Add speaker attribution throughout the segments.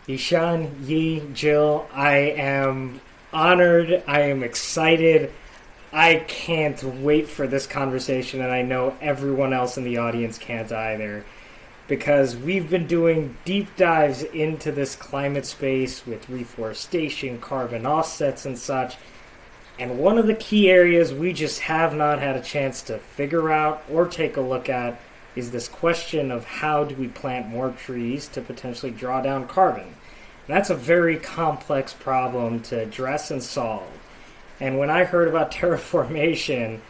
Speaker 1: Yishan, Yi, Jill, I am honored. I am excited. I can't wait for this conversation, and I know everyone else in the audience can't either, because we've been doing deep dives into this climate space with reforestation, carbon offsets, and such. And one of the key areas we just have not had a chance to figure out or take a look at is this question of how do we plant more trees to potentially draw down carbon. And that's a very complex problem to address and solve. And when I heard about terraformation,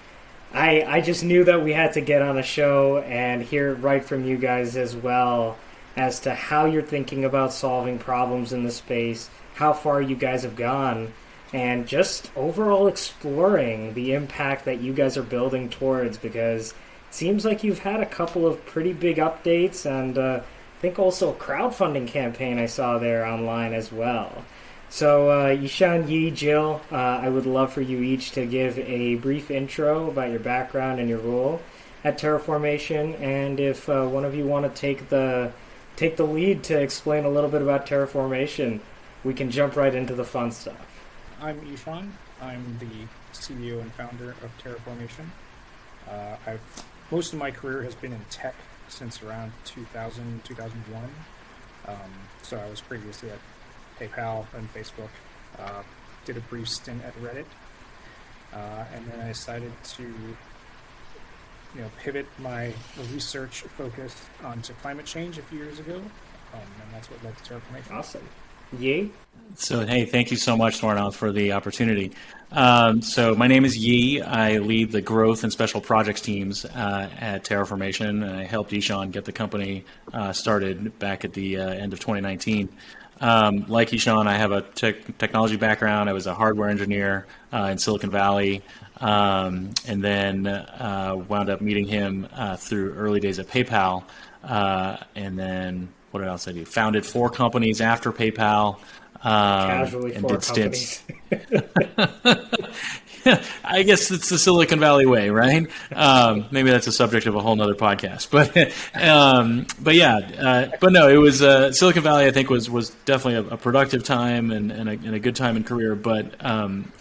Speaker 1: I just knew that we had to get on a show and hear it right from you guys as well as to how you're thinking about solving problems in the space, how far you guys have gone, and just overall exploring the impact that you guys are building towards, because it seems like you've had a couple of pretty big updates, and I think also a crowdfunding campaign I saw there online as well. So, Yishan, Yi, Jill, I would love for you each to give a brief intro about your background and your role at Terraformation, and if one of you want to take the lead to explain a little bit about Terraformation, we can jump right into the fun stuff.
Speaker 2: I'm Ishan. I'm the CEO and founder of Terraformation. Most of my career has been in tech since around 2000, 2001. So I was previously at PayPal and Facebook. Did a brief stint at Reddit. And then I decided to pivot my research focus onto climate change a few years ago. And that's what led to Terraformation.
Speaker 1: Awesome. Yi?
Speaker 3: So, hey, thank you so much, Swarnav, for the opportunity. So my name is Yi. I lead the growth and special projects teams at Terraformation, and I helped Ishan get the company started back at the end of 2019. Like Ishan, I have a technology background. I was a hardware engineer in Silicon Valley, and then wound up meeting him through early days at PayPal, and then what else I do? Founded 4 companies after PayPal.
Speaker 1: Casually
Speaker 3: and
Speaker 1: 4
Speaker 3: did
Speaker 1: companies.
Speaker 3: I guess it's the Silicon Valley way, right? Maybe that's a subject of a whole nother podcast. But no, it was Silicon Valley. I think was definitely a productive time and a good time in career, but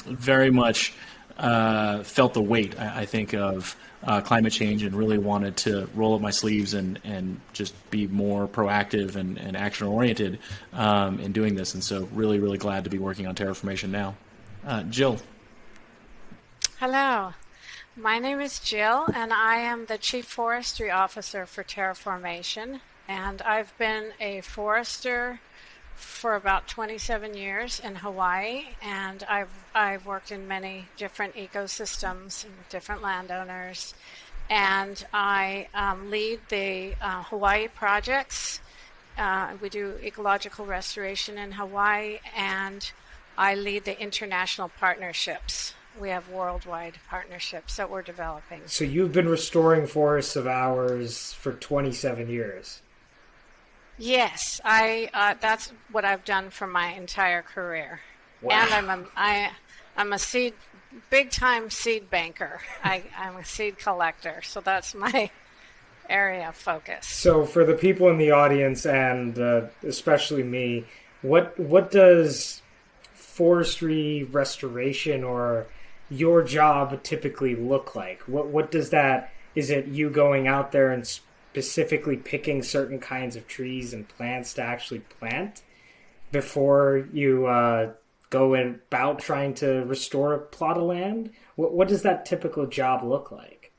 Speaker 3: very much felt the weight. I think of climate change and really wanted to roll up my sleeves and just be more proactive and action oriented in doing this. And so really, really glad to be working on Terraformation now. Jill.
Speaker 4: Hello, my name is Jill, and I am the Chief Forestry Officer for Terraformation, and I've been a forester for about 27 years in Hawaii, and I've worked in many different ecosystems and different landowners, and I lead the Hawaii projects. We do ecological restoration in Hawaii, and I lead the international partnerships. We have worldwide partnerships that we're developing.
Speaker 1: So you've been restoring forests of ours for 27 years.
Speaker 4: Yes, that's what I've done for my entire career.
Speaker 1: Wow.
Speaker 4: And I'm a big time seed banker. I'm a seed collector, so that's my area of focus.
Speaker 1: So for the people in the audience and especially me, what does forestry restoration or your job typically look like? What does that, is it you going out there and specifically picking certain kinds of trees and plants to actually plant before you go about trying to restore a plot of land? What does that typical job look like?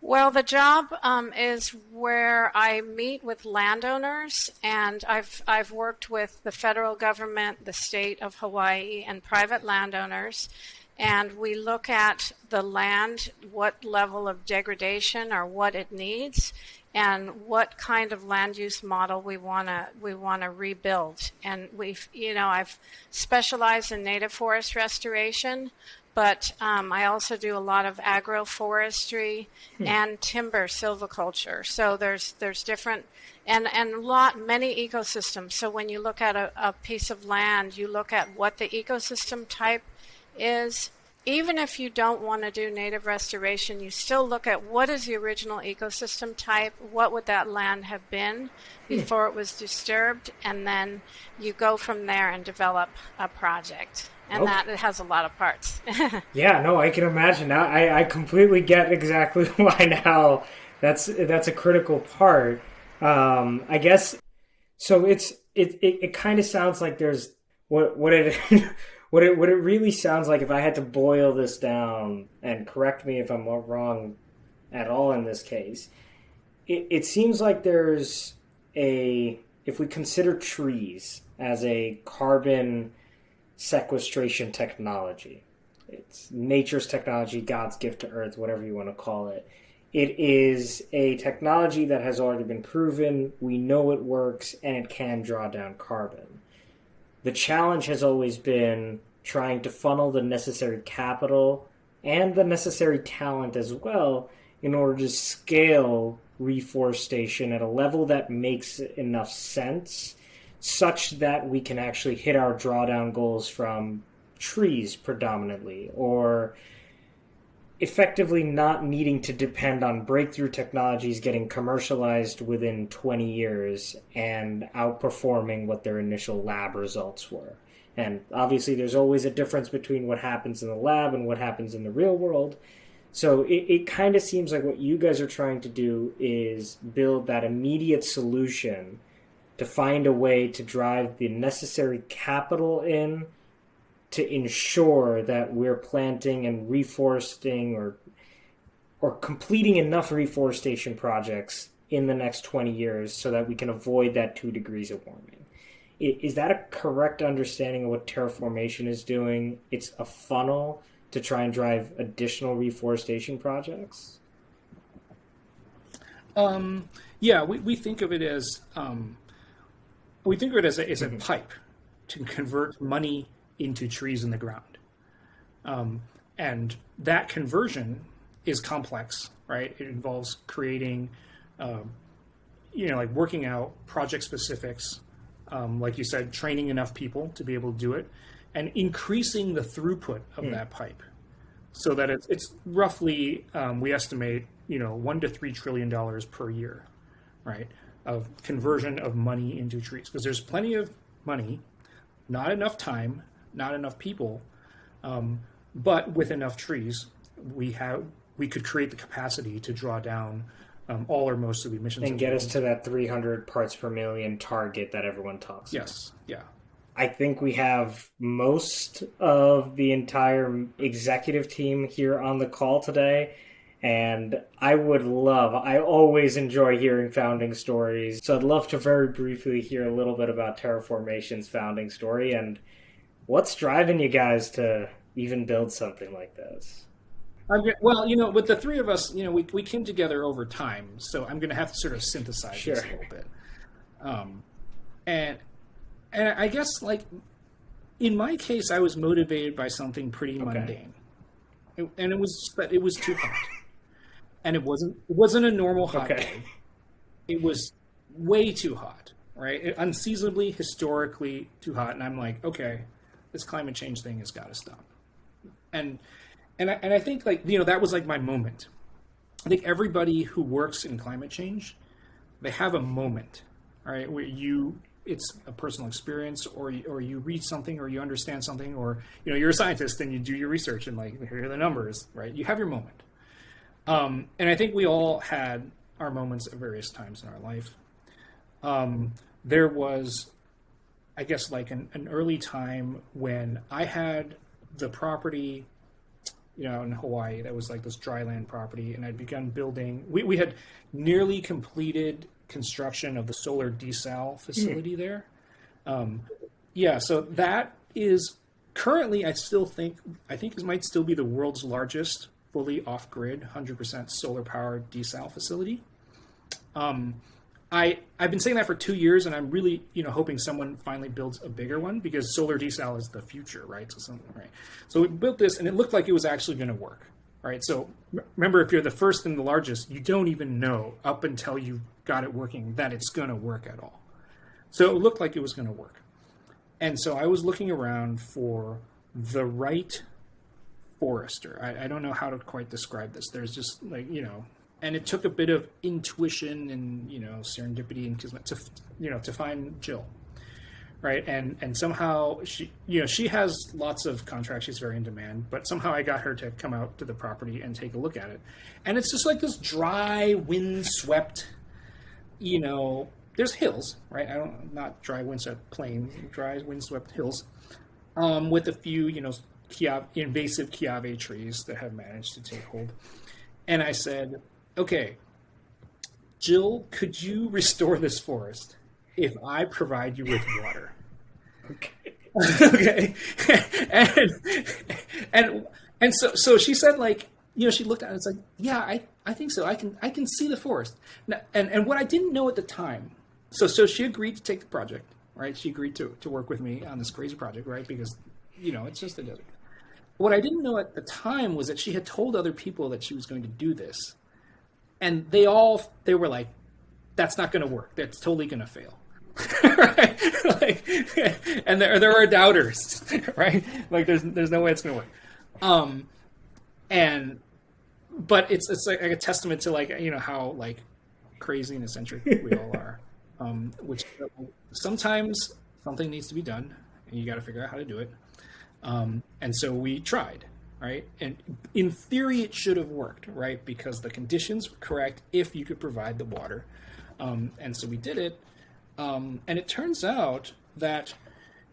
Speaker 4: Well, the job is where I meet with landowners, and I've worked with the federal government, the state of Hawaii, and private landowners, and we look at the land, what level of degradation or what it needs, and what kind of land use model we wanna rebuild. And I've specialized in native forest restoration, but I also do a lot of agroforestry and timber silviculture. So there's different and many ecosystems. So when you look at a piece of land, you look at what the ecosystem type is, even if you don't want to do native restoration, you still look at what is the original ecosystem type, what would that land have been before it was disturbed, and then you go from there and develop a project. And that it has a lot of parts.
Speaker 1: Yeah, no, I can imagine. Now I completely get exactly why now that's a critical part. I guess so. It kind of sounds like there's what it what it really sounds like, if I had to boil this down, and correct me if I'm wrong at all in this case. It seems like there's if we consider trees as a carbon sequestration technology, it's nature's technology, God's gift to Earth, whatever you want to call it. It is a technology that has already been proven. We know it works, and it can draw down carbon. The challenge has always been trying to funnel the necessary capital and the necessary talent as well in order to scale reforestation at a level that makes enough sense, such that we can actually hit our drawdown goals from trees predominantly, or effectively not needing to depend on breakthrough technologies getting commercialized within 20 years and outperforming what their initial lab results were. And obviously there's always a difference between what happens in the lab and what happens in the real world. So it kind of seems like what you guys are trying to do is build that immediate solution to find a way to drive the necessary capital in to ensure that we're planting and reforesting or completing enough reforestation projects in the next 20 years so that we can avoid that 2 degrees of warming. Is that a correct understanding of what Terraformation is doing? It's a funnel to try and drive additional reforestation projects?
Speaker 2: Yeah, we think of it as a pipe to convert money into trees in the ground, and that conversion is complex, right? It involves creating, like working out project specifics, like you said, training enough people to be able to do it, and increasing the throughput of that pipe, so that it's roughly, we estimate, $1 to $3 trillion per year, right, of conversion of money into trees. Because there's plenty of money, not enough time, not enough people, but with enough trees, we could create the capacity to draw down all or most of the emissions.
Speaker 1: And get us to that 300 parts per million target that everyone talks about.
Speaker 2: Yes, yeah.
Speaker 1: I think we have most of the entire executive team here on the call today. And I always enjoy hearing founding stories. So I'd love to very briefly hear a little bit about Terraformation's founding story and what's driving you guys to even build something like this.
Speaker 2: Well, with the three of us, we came together over time. So I'm going to have to sort of synthesize this a little bit. And I guess, in my case, I was motivated by something pretty mundane. And it was too hot. And it wasn't a normal hot day. It was way too hot, right? Unseasonably, historically too hot. And I'm like, okay, this climate change thing has got to stop. And I think that was my moment. I think everybody who works in climate change, they have a moment, right, where it's a personal experience, or you read something, or you understand something, or you're a scientist and you do your research and here are the numbers, right? You have your moment. And I think we all had our moments at various times in our life. There was, I guess, an early time when I had the property, in Hawaii, that was this dry land property, and I'd begun building. We had nearly completed construction of the solar desal facility there. So that is currently, I think it might still be the world's largest fully off-grid, 100% solar-powered desal facility. I've been saying that for 2 years, and I'm really, hoping someone finally builds a bigger one, because solar desal is the future, right? So we built this, and it looked like it was actually going to work, right? So remember, if you're the first and the largest, you don't even know up until you got it working that it's going to work at all. So it looked like it was going to work. And so I was looking around for the right forester. I don't know how to quite describe this. There's just like, and it took a bit of intuition and, serendipity and kismet to find Jill. Right. And somehow she has lots of contracts. She's very in demand, but somehow I got her to come out to the property and take a look at it. And it's just like this dry, windswept, there's hills, right? Not dry, windswept plains, dry, windswept hills, with a few, invasive Chiave trees that have managed to take hold. And I said, okay, Jill, could you restore this forest if I provide you with water? Okay. and so she said, like, she looked at it, it's like, yeah, I think so. I can see the forest. Now, and what I didn't know at the time, so she agreed to take the project, right? She agreed to work with me on this crazy project, right? Because, it's just a desert. What I didn't know at the time was that she had told other people that she was going to do this. And they were like, that's not going to work. That's totally going to fail. Right? And there are doubters, right? Like there's no way it's going to work. But it's like a testament to like, how like crazy and eccentric we all are. Which sometimes something needs to be done and you got to figure out how to do it. And so we tried, right? And in theory, it should have worked, right? Because the conditions were correct if you could provide the water. And so we did it. And it turns out that,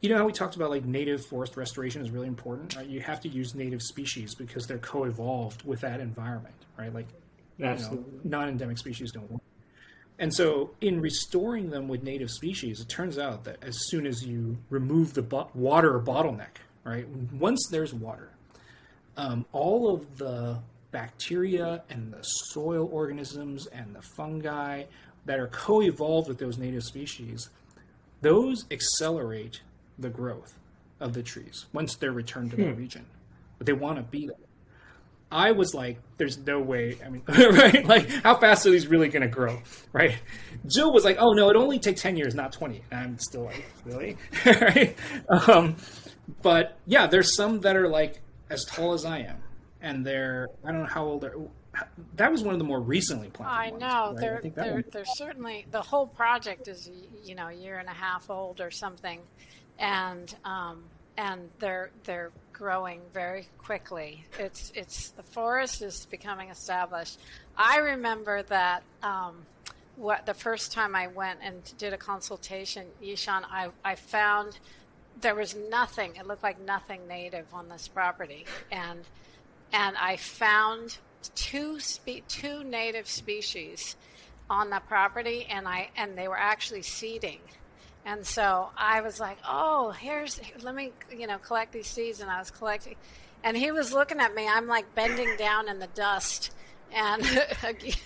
Speaker 2: how we talked about like native forest restoration is really important, right? You have to use native species because they're co-evolved with that environment, right? Like, non-endemic species don't work. And so in restoring them with native species, it turns out that as soon as you remove the water bottleneck, right? Once there's water, all of the bacteria and the soil organisms and the fungi that are co-evolved with those native species, those accelerate the growth of the trees once they're returned to that region. But they want to be there. I was like, there's no way. I mean, right? Like, how fast are these really going to grow, right? Jill was like, oh, no, it'll only take 10 years, not 20. And I'm still like, really? Right? But, yeah, there's some that are, like, as tall as I am. And I don't know how old they're. That was one of the more recently planted
Speaker 4: I
Speaker 2: ones,
Speaker 4: know.
Speaker 2: right?
Speaker 4: They're certainly, the whole project is, a year and a half old or something. And they're growing very quickly. It's the forest is becoming established. I remember that the first time I went and did a consultation, Yishan, I found there was nothing. It looked like nothing native on this property, and I found two native species on the property, and they were actually seeding. And so I was like, oh, let me, collect these seeds. And I was collecting. And he was looking at me. I'm like bending down in the dust. And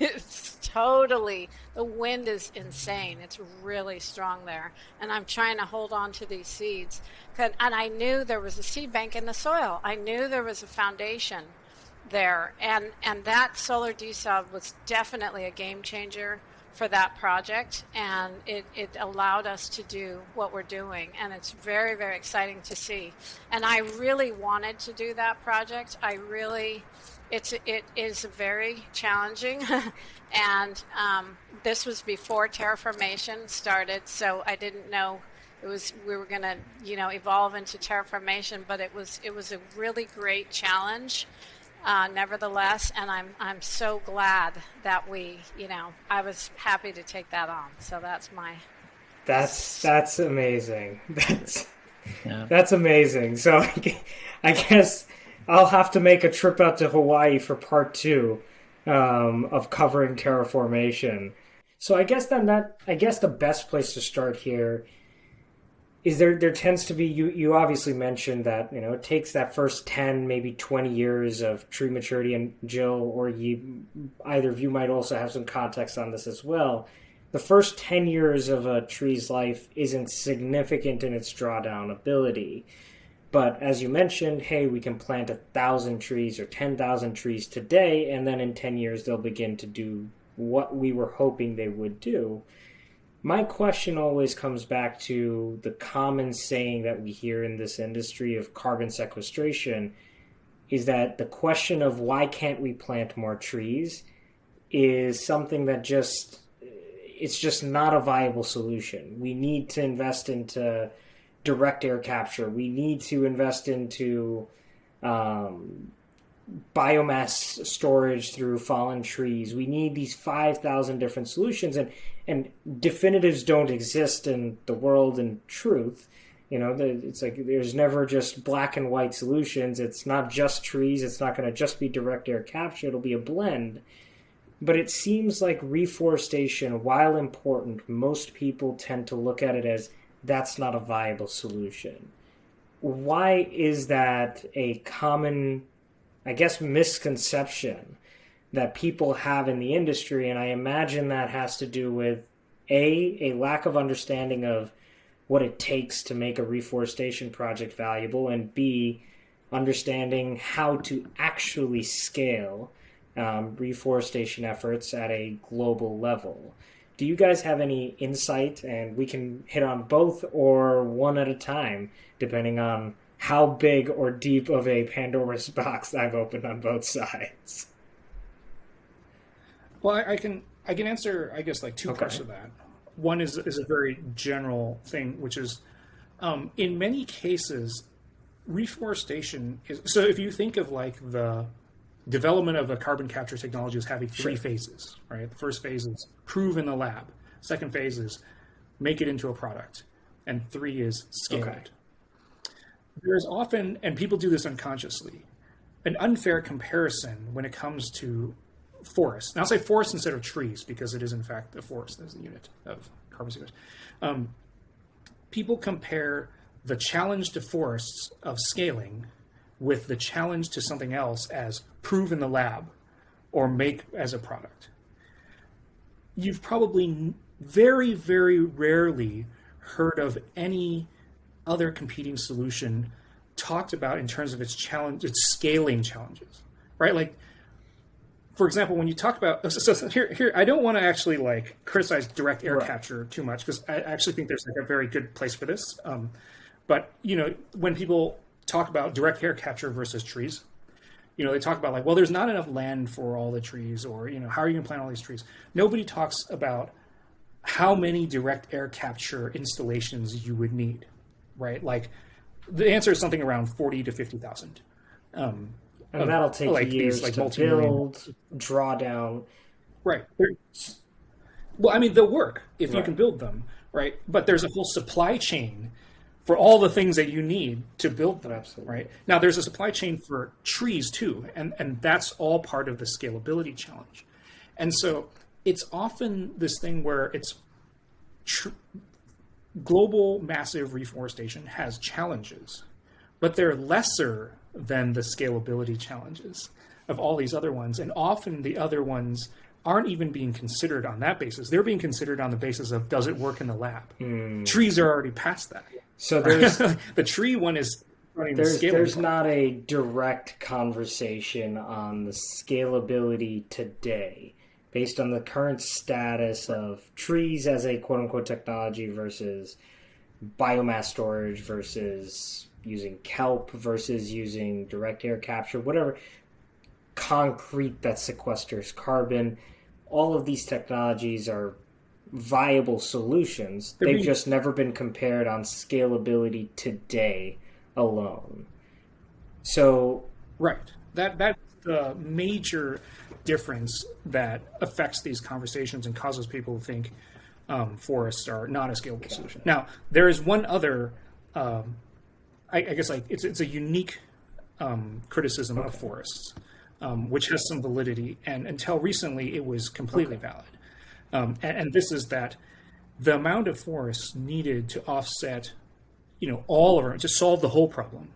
Speaker 4: it's totally, the wind is insane. It's really strong there. And I'm trying to hold on to these seeds. And I knew there was a seed bank in the soil. I knew there was a foundation there. And that solar desal was definitely a game changer for that project, and it allowed us to do what we're doing, and it's very, very exciting to see. And I really wanted to do that project. It is very challenging, and this was before Terraformation started, so I didn't know we were going to evolve into Terraformation, but it was a really great challenge. Nevertheless, and I'm so glad that I was happy to take that on. So that's
Speaker 1: amazing. That's amazing. So I guess I'll have to make a trip out to Hawaii for part 2 of covering Terraformation. So I guess the best place to start here is there tends to be, you obviously mentioned that, it takes that first 10, maybe 20 years of tree maturity, and Jill or either of you might also have some context on this as well. The first 10 years of a tree's life isn't significant in its drawdown ability. But as you mentioned, hey, we can plant 1,000 trees or 10,000 trees today, and then in 10 years they'll begin to do what we were hoping they would do. My question always comes back to the common saying that we hear in this industry of carbon sequestration. is that the question of why can't we plant more trees is something that it's just not a viable solution. We need to invest into direct air capture. We need to invest into biomass storage through fallen trees. We need these 5,000 different solutions, and definitives don't exist in the world in truth. It's like there's never just black and white solutions. It's not just trees. It's not going to just be direct air capture. It'll be a blend. But it seems like reforestation, while important, most people tend to look at it as that's not a viable solution. Why is that a common, I guess, misconception that people have in the industry? And I imagine that has to do with a lack of understanding of what it takes to make a reforestation project valuable, and B, understanding how to actually scale reforestation efforts at a global level. Do you guys have any insight? And we can hit on both or one at a time, depending on how big or deep of a Pandora's box I've opened on both sides.
Speaker 2: Well, I can answer, I guess, like two parts of that. One is a very general thing, which is in many cases, reforestation is, so if you think of like the development of a carbon capture technology as having three phases, right? The first phase is prove in the lab. Second phase is make it into a product. And 3 is scale it. There's often, and people do this unconsciously, an unfair comparison when it comes to forests. And I'll say forest instead of trees because it is in fact a forest as a unit of carbon sequestration. People compare the challenge to forests of scaling with the challenge to something else as prove in the lab or make as a product. You've probably very, very rarely heard of any other competing solution talked about in terms of its scaling challenges, right? Like, for example, when you talk about, so here, I don't want to actually like criticize direct air capture too much because I actually think there's like a very good place for this. But when people talk about direct air capture versus trees, they talk about like, well, there's not enough land for all the trees, or how are you going to plant all these trees? Nobody talks about how many direct air capture installations you would need, right? Like, the answer is something around 40 to 50,000.
Speaker 1: And that'll take years to build, draw down.
Speaker 2: Right. Well, I mean, they'll work if you can build them, right? But there's a whole supply chain for all the things that you need to build them, right? Now, there's a supply chain for trees too, and that's all part of the scalability challenge. And so it's often this thing where it's global massive reforestation has challenges, but they're lesser than the scalability challenges of all these other ones. And often the other ones aren't even being considered on that basis. They're being considered on the basis of, does it work in the lab? Trees are already past that.
Speaker 1: So there's
Speaker 2: the tree one is running
Speaker 1: there's
Speaker 2: the
Speaker 1: there's
Speaker 2: part.
Speaker 1: not a direct conversation on the scalability today based on the current status of trees as a quote-unquote technology versus biomass storage versus using kelp versus using direct air capture, whatever, concrete that sequesters carbon. All of these technologies are viable solutions. They've just never been compared on scalability today alone. So
Speaker 2: right, that's the major difference that affects these conversations and causes people to think forests are not a scalable solution. Now, there is one other, I guess, like it's a unique criticism of forests, which has some validity, and until recently, it was completely valid. And this is that the amount of forests needed to offset, all of our, to solve the whole problem,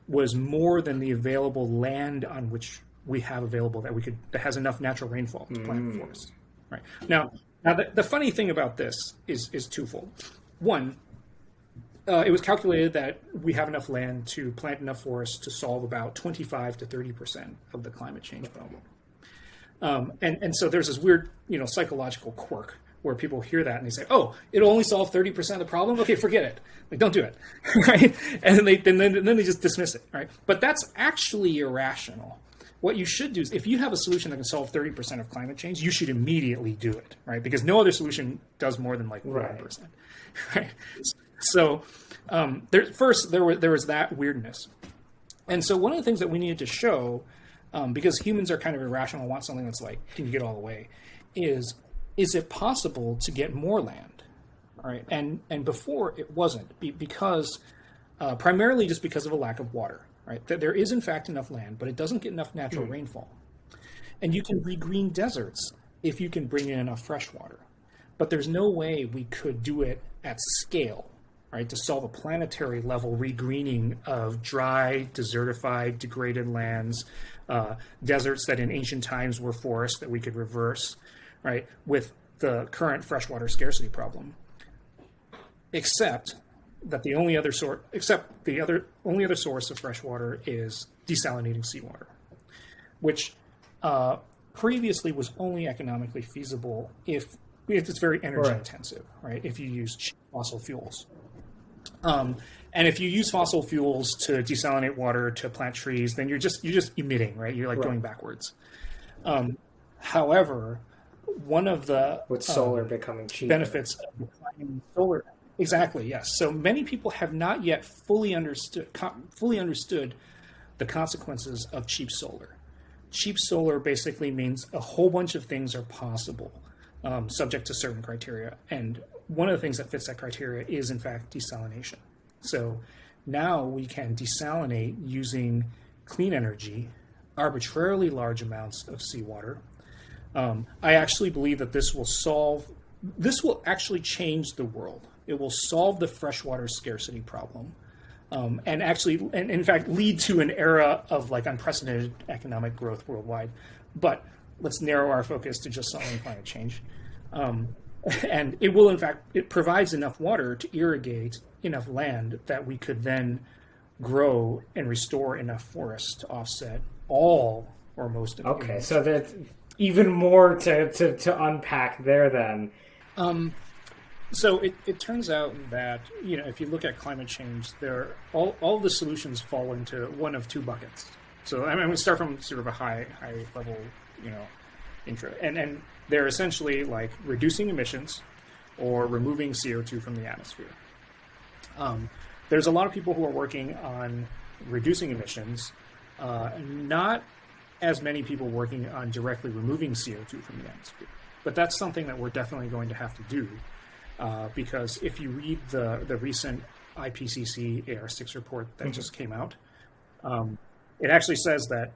Speaker 2: was more than the available land on which we have available that has enough natural rainfall to plant forests. Right now the funny thing about this is twofold. One, it was calculated that we have enough land to plant enough forests to solve about 25 to 30% of the climate change problem. And so there's this weird, psychological quirk where people hear that and they say, "Oh, it'll only solve 30% of the problem. Okay, forget it. Like, don't do it." Right? And then they just dismiss it. Right? But that's actually irrational. What you should do is, if you have a solution that can solve 30% of climate change, you should immediately do it, right? Because no other solution does more than like 1%. Right? So there was that weirdness. And so one of the things that we needed to show, because humans are kind of irrational and want something that's like, can you get all the way, is it possible to get more land? All right. And before it wasn't, because primarily just because of a lack of water. Right? There is, in fact, enough land, but it doesn't get enough natural rainfall. And you can regreen deserts if you can bring in enough fresh water. But there's no way we could do it at scale, right, to solve a planetary level regreening of dry, desertified, degraded lands, deserts that in ancient times were forests that we could reverse, right, with the current freshwater scarcity problem. Except that the only other source of fresh water is desalinating seawater, which previously was only economically feasible if it's very energy intensive, right? If you use cheap fossil fuels. And if you use fossil fuels to desalinate water to plant trees, then you're just emitting, right? You're like going backwards. However, one of the
Speaker 1: with solar becoming cheaper,
Speaker 2: benefits of applying solar. Exactly, yes. So many people have not yet fully understood the consequences of cheap solar. Cheap solar basically means a whole bunch of things are possible, subject to certain criteria. And one of the things that fits that criteria is, in fact, desalination. So now we can desalinate using clean energy, arbitrarily large amounts of seawater. I actually believe that this will actually change the world. It will solve the freshwater scarcity problem, and in fact, lead to an era of like unprecedented economic growth worldwide. But let's narrow our focus to just solving climate change. And it will, in fact, it provides enough water to irrigate enough land that we could then grow and restore enough forests to offset all or most of it.
Speaker 1: Okay, so that's even more to unpack there then.
Speaker 2: So it turns out that, if you look at climate change, all the solutions fall into one of two buckets. So I'm going to start from sort of a high level, intro. And they're essentially like reducing emissions or removing CO2 from the atmosphere. There's a lot of people who are working on reducing emissions, not as many people working on directly removing CO2 from the atmosphere. But that's something that we're definitely going to have to do. Because if you read the recent IPCC AR6 report that just came out, it actually says that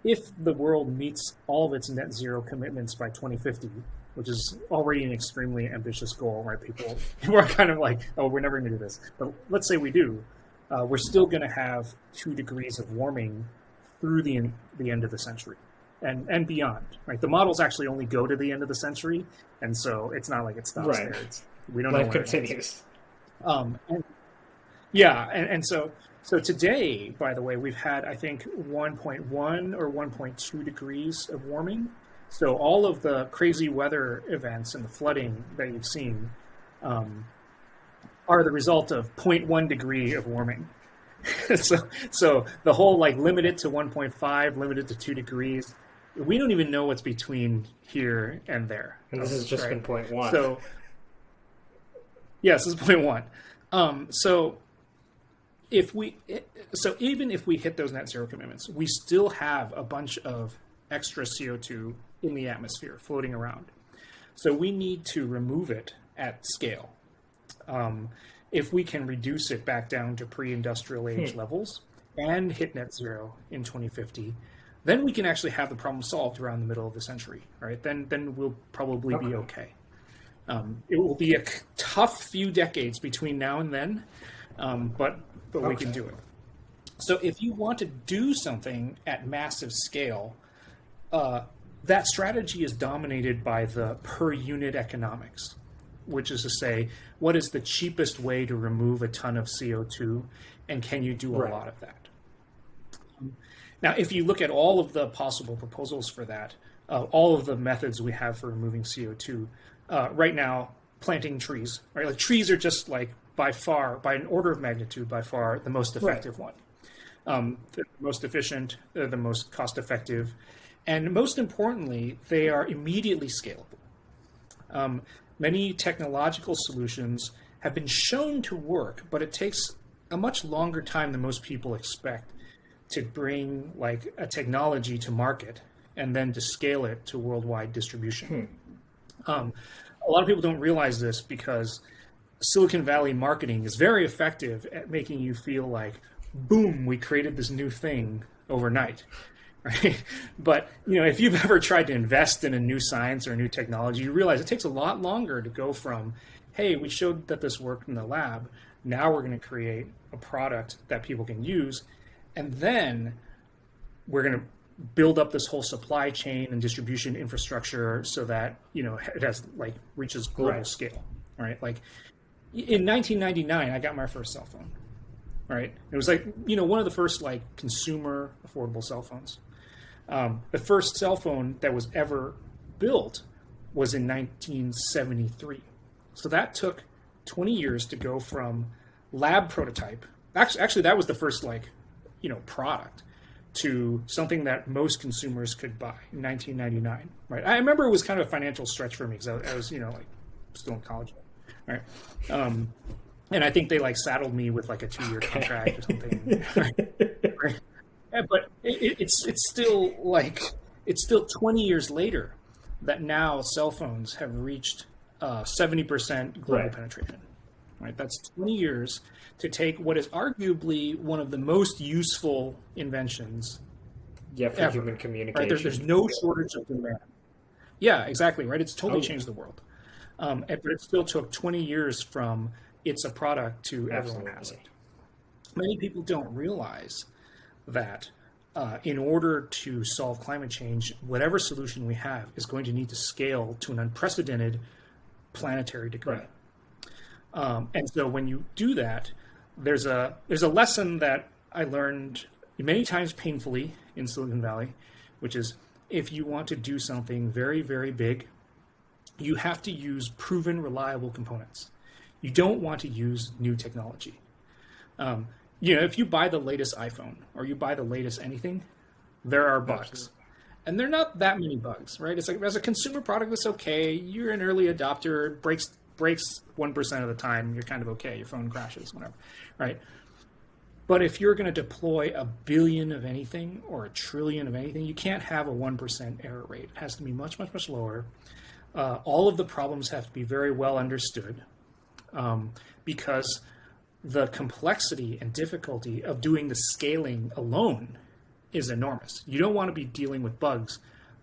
Speaker 2: if the world meets all of its net zero commitments by 2050, which is already an extremely ambitious goal, right? People are kind of like, oh, we're never going to do this. But let's say we do, we're still going to have 2 degrees of warming through the end of the century. And beyond, right? The models actually only go to the end of the century, and so it's not like it stops there. We don't
Speaker 1: Life
Speaker 2: know
Speaker 1: continues.
Speaker 2: So today, by the way, we've had, I think, 1.1 or 1.2 degrees of warming. So all of the crazy weather events and the flooding that you've seen are the result of 0.1 degree of warming. so the whole like limited to 1.5, limited to 2 degrees. We don't even know what's between here and there.
Speaker 1: And this has just been 0.1.
Speaker 2: So, yes, this is 0.1. So even if we hit those net zero commitments, we still have a bunch of extra CO2 in the atmosphere floating around. So we need to remove it at scale. If we can reduce it back down to pre-industrial age levels and hit net zero in 2050, then we can actually have the problem solved around the middle of the century, right? Then we'll probably be okay. It will be a tough few decades between now and then, but we can do it. So if you want to do something at massive scale, that strategy is dominated by the per unit economics, which is to say, what is the cheapest way to remove a ton of CO2, and can you do a lot of that? Now, if you look at all of the possible proposals for that, all of the methods we have for removing CO2, right now planting trees, right? Like trees are just like by far, by an order of magnitude, by far the most effective one. They're the most efficient, they're the most cost effective, and most importantly, they are immediately scalable. Many technological solutions have been shown to work, but it takes a much longer time than most people expect to bring like a technology to market and then to scale it to worldwide distribution. A lot of people don't realize this because Silicon Valley marketing is very effective at making you feel like, boom, we created this new thing overnight. Right? But if you've ever tried to invest in a new science or a new technology, you realize it takes a lot longer to go from, hey, we showed that this worked in the lab. Now we're going to create a product that people can use, and then we're going to build up this whole supply chain and distribution infrastructure so that it has like reaches global scale. Right? Like in 1999, I got my first cell phone. Right? It was like one of the first like consumer affordable cell phones. The first cell phone that was ever built was in 1973. So that took 20 years to go from lab prototype. Actually, that was the first product to something that most consumers could buy in 1999. Right? I remember it was kind of a financial stretch for me because I was still in college. Right? And I think they saddled me with a 2-year contract or something. Right? Yeah, but it's still 20 years later that now cell phones have reached 70% global penetration. Right, that's 20 years to take what is arguably one of the most useful inventions.
Speaker 1: Yeah, for human communication.
Speaker 2: Right? There's no shortage of demand. Yeah, exactly. Right, it's totally changed the world. But it still took 20 years from it's a product to everyone has it. Many people don't realize that in order to solve climate change, whatever solution we have is going to need to scale to an unprecedented planetary degree. Right. And so when you do that, there's a lesson that I learned many times painfully in Silicon Valley, which is if you want to do something very, very big, you have to use proven, reliable components. You don't want to use new technology. If you buy the latest iPhone or you buy the latest anything, there are bugs. Absolutely. And they're not that many bugs, right? It's like as a consumer product, it's okay. You're an early adopter, it breaks 1% of the time, you're kind of okay. Your phone crashes, whatever, right? But if you're going to deploy 1 billion of anything or 1 trillion of anything, you can't have a 1% error rate. It has to be much, much, much lower. All of the problems have to be very well understood because the complexity and difficulty of doing the scaling alone is enormous. You don't want to be dealing with bugs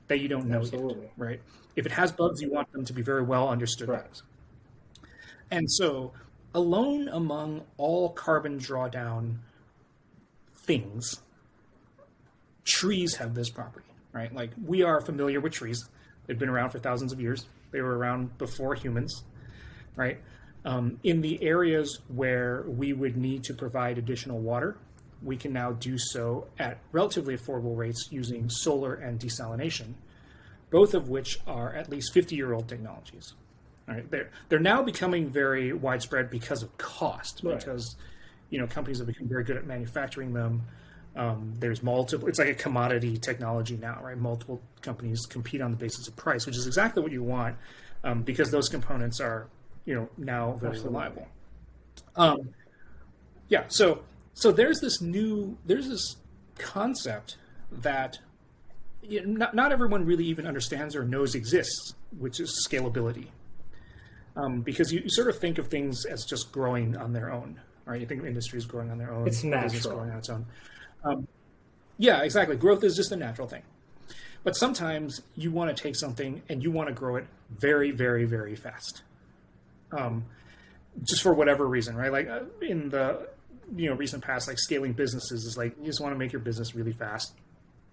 Speaker 2: that you don't know yet, right? If it has bugs, you want them to be very well understood bugs. And so alone among all carbon drawdown things, trees have this property, right? Like we are familiar with trees. They've been around for thousands of years. They were around before humans, right? In the areas where we would need to provide additional water, we can now do so at relatively affordable rates using solar and desalination, both of which are at least 50-year-old technologies. All right, they're now becoming very widespread because of cost, because companies have become very good at manufacturing them. There's multiple. It's like a commodity technology now, right? Multiple companies compete on the basis of price, which is exactly what you want, because those components are now very reliable. So there's this concept that not everyone really even understands or knows exists, which is scalability. Because you sort of think of things as just growing on their own, right? You think of industries growing on their own.
Speaker 1: It's natural.
Speaker 2: Business growing on its own. Yeah, exactly. Growth is just a natural thing. But sometimes you want to take something and you want to grow it very, very, very fast. Just for whatever reason, right? Like in the recent past, like scaling businesses is like you just want to make your business really fast.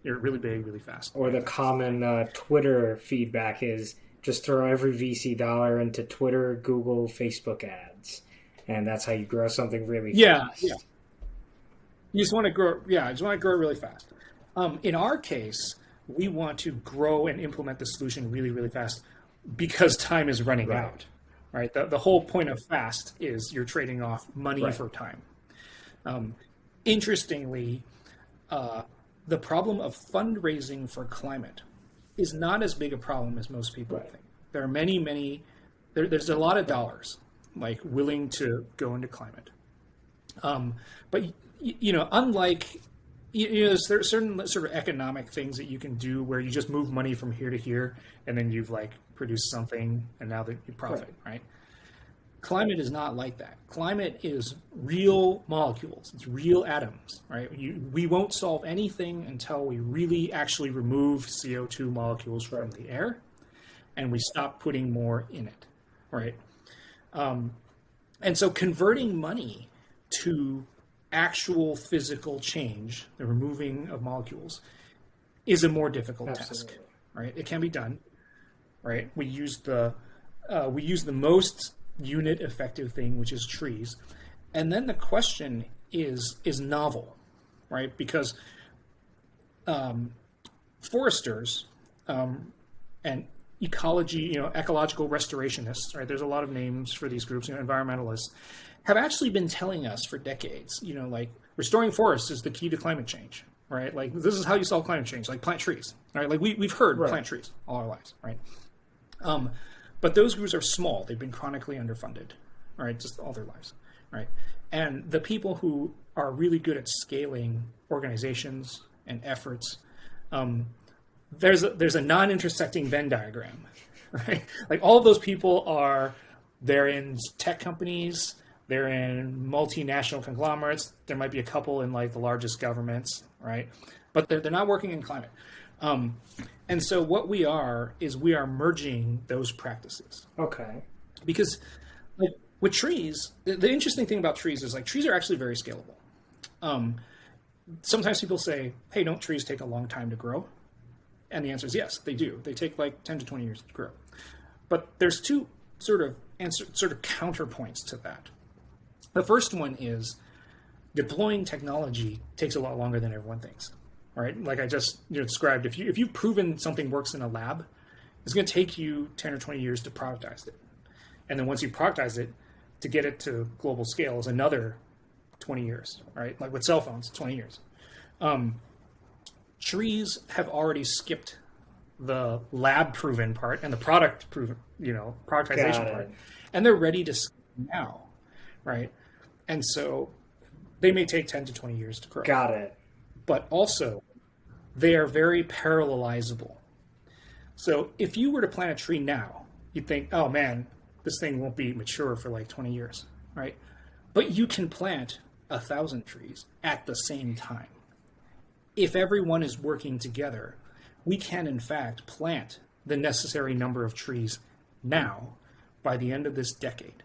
Speaker 2: You're really big, really fast.
Speaker 1: Or the common Twitter feedback is just throw every VC dollar into Twitter, Google, Facebook ads, and that's how you grow something really fast. Yeah.
Speaker 2: You just want to grow. Yeah, I just want to grow it really fast. In our case, we want to grow and implement the solution really, really fast because time is running
Speaker 1: Right.
Speaker 2: out, right? The whole point of fast is you're trading off money
Speaker 1: Right.
Speaker 2: for time. Interestingly, the problem of fundraising for climate is not as big a problem as most people
Speaker 1: Right.
Speaker 2: think. There are there's a lot of dollars like willing to go into climate. But unlike there's certain sort of economic things that you can do where you just move money from here to here, and then you've like produced something, and now that you profit, right? Climate is not like that. Climate is real molecules. It's real atoms, right? We won't solve anything until we really actually remove CO2 molecules from the air, and we stop putting more in it, right? And so converting money to actual physical change, the removing of molecules, is a more difficult task, right? It can be done, right? We use the most unit effective thing, which is trees, and then the question is novel, right? Because foresters and ecological restorationists, right? There's a lot of names for these groups, environmentalists, have actually been telling us for decades, like restoring forests is the key to climate change, right? Like this is how you solve climate change, like plant trees, right? Like we've heard plant trees all our lives, right? But those groups are small. They've been chronically underfunded, right? Just all their lives, right? And the people who are really good at scaling organizations and efforts, there's a non-intersecting Venn diagram, right? Like all of those people they're in tech companies, they're in multinational conglomerates. There might be a couple in like the largest governments, right? But they're not working in climate. And so what we are merging those practices.
Speaker 1: Okay.
Speaker 2: Because like with trees, the interesting thing about trees is like trees are actually very scalable. Sometimes people say, hey, don't trees take a long time to grow? And the answer is yes, they do. They take like 10 to 20 years to grow. But there's two sort of counterpoints to that. The first one is deploying technology takes a lot longer than everyone thinks. Right, like I just described, if you've proven something works in a lab, it's going to take you 10 or 20 years to productize it, and then once you productize it, to get it to global scale is another 20 years. Right, like with cell phones, 20 years. Trees have already skipped the lab proven part and the product proven, productization part, and they're ready to scale now, right? And so they may take 10 to 20 years to grow.
Speaker 1: Got it.
Speaker 2: But also, they are very parallelizable. So if you were to plant a tree now, you'd think, oh man, this thing won't be mature for like 20 years, right? But you can plant 1,000 trees at the same time. If everyone is working together, we can in fact plant the necessary number of trees now by the end of this decade.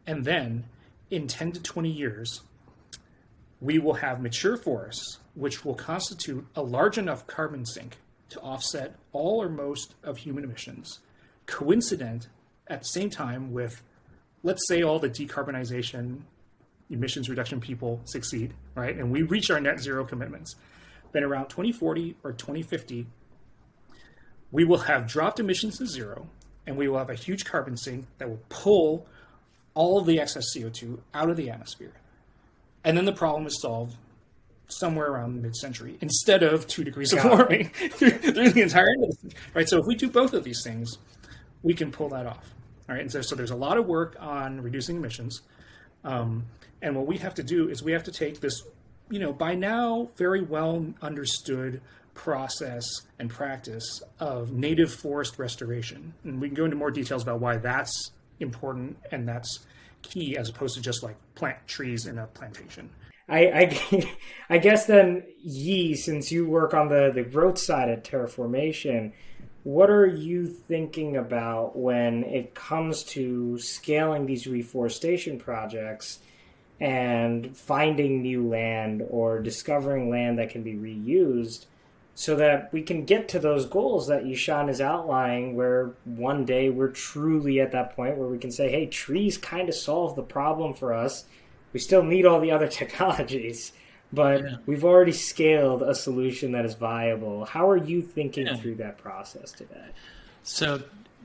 Speaker 2: And then in 10 to 20 years, we will have mature forests, which will constitute a large enough carbon sink to offset all or most of human emissions, coincident at the same time with, let's say, all the decarbonization, emissions reduction people succeed, right? And we reach our net zero commitments. Then around 2040 or 2050, we will have dropped emissions to zero, and we will have a huge carbon sink that will pull all of the excess CO2 out of the atmosphere. And then the problem is solved somewhere around mid-century instead of 2 degrees of warming through the entire end of the century, right? So if we do both of these things, we can pull that off, all right? And so there's a lot of work on reducing emissions. And what we have to do is we have to take this, by now very well understood process and practice of native forest restoration. And we can go into more details about why that's important and that's key as opposed to just like plant trees in a plantation.
Speaker 1: I guess then, Yi, since you work on the growth side at Terraformation, what are you thinking about when it comes to scaling these reforestation projects and finding new land or discovering land that can be reused so that we can get to those goals that Yishan is outlining, where one day we're truly at that point where we can say, hey, trees kind of solve the problem for us. We still need all the other technologies, but we've already scaled a solution that is viable. How are you thinking through that process today?
Speaker 3: So,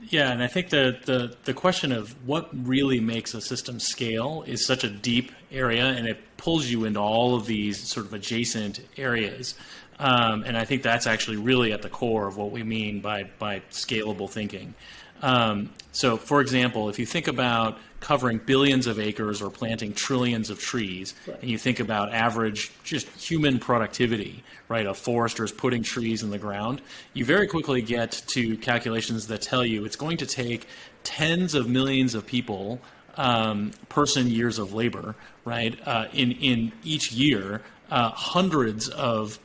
Speaker 3: yeah, and I think the question of what really makes a system scale is such a deep area, and it pulls you into all of these sort of adjacent areas. And I think that's actually really at the core of what we mean by scalable thinking. So, for example, if you think about covering billions of acres or planting trillions of trees,
Speaker 1: Right.
Speaker 3: and you think about average just human productivity, right, of foresters putting trees in the ground, you very quickly get to calculations that tell you it's going to take tens of millions of people, person years of labor, right, in each year, hundreds of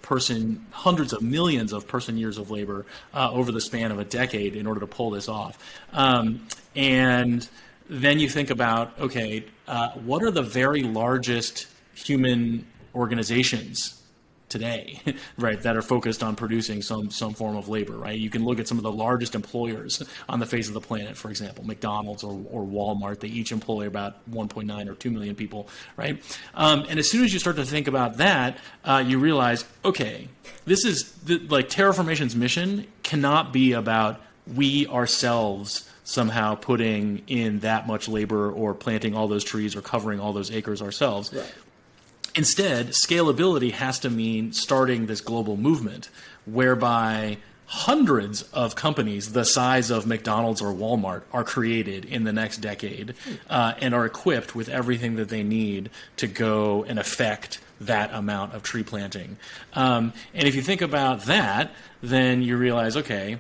Speaker 3: millions of person years of labor over the span of a decade in order to pull this off. And then you think about, okay, what are the very largest human organizations today, right, that are focused on producing some form of labor, right? You can look at some of the largest employers on the face of the planet, for example, McDonald's or Walmart. They each employ about 1.9 or 2 million people, right? And as soon as you start to think about that, you realize, okay, this is like Terraformation's mission cannot be about we ourselves somehow putting in that much labor or planting all those trees or covering all those acres ourselves.
Speaker 1: Right.
Speaker 3: Instead, scalability has to mean starting this global movement whereby hundreds of companies the size of McDonald's or Walmart are created in the next decade and are equipped with everything that they need to go and affect that amount of tree planting. And if you think about that, then you realize, okay,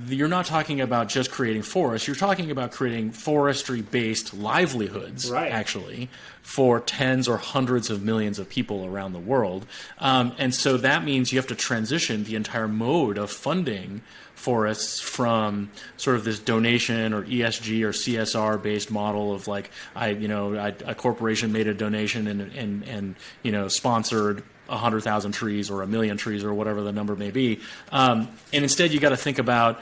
Speaker 3: you're not talking about just creating forests. You're talking about creating forestry-based livelihoods,
Speaker 1: Right.
Speaker 3: actually, for tens or hundreds of millions of people around the world. And so that means you have to transition the entire mode of funding forests from sort of this donation or ESG or CSR based model of like, a corporation made a donation and sponsored 100,000 trees or 1,000,000 trees or whatever the number may be. And instead you got to think about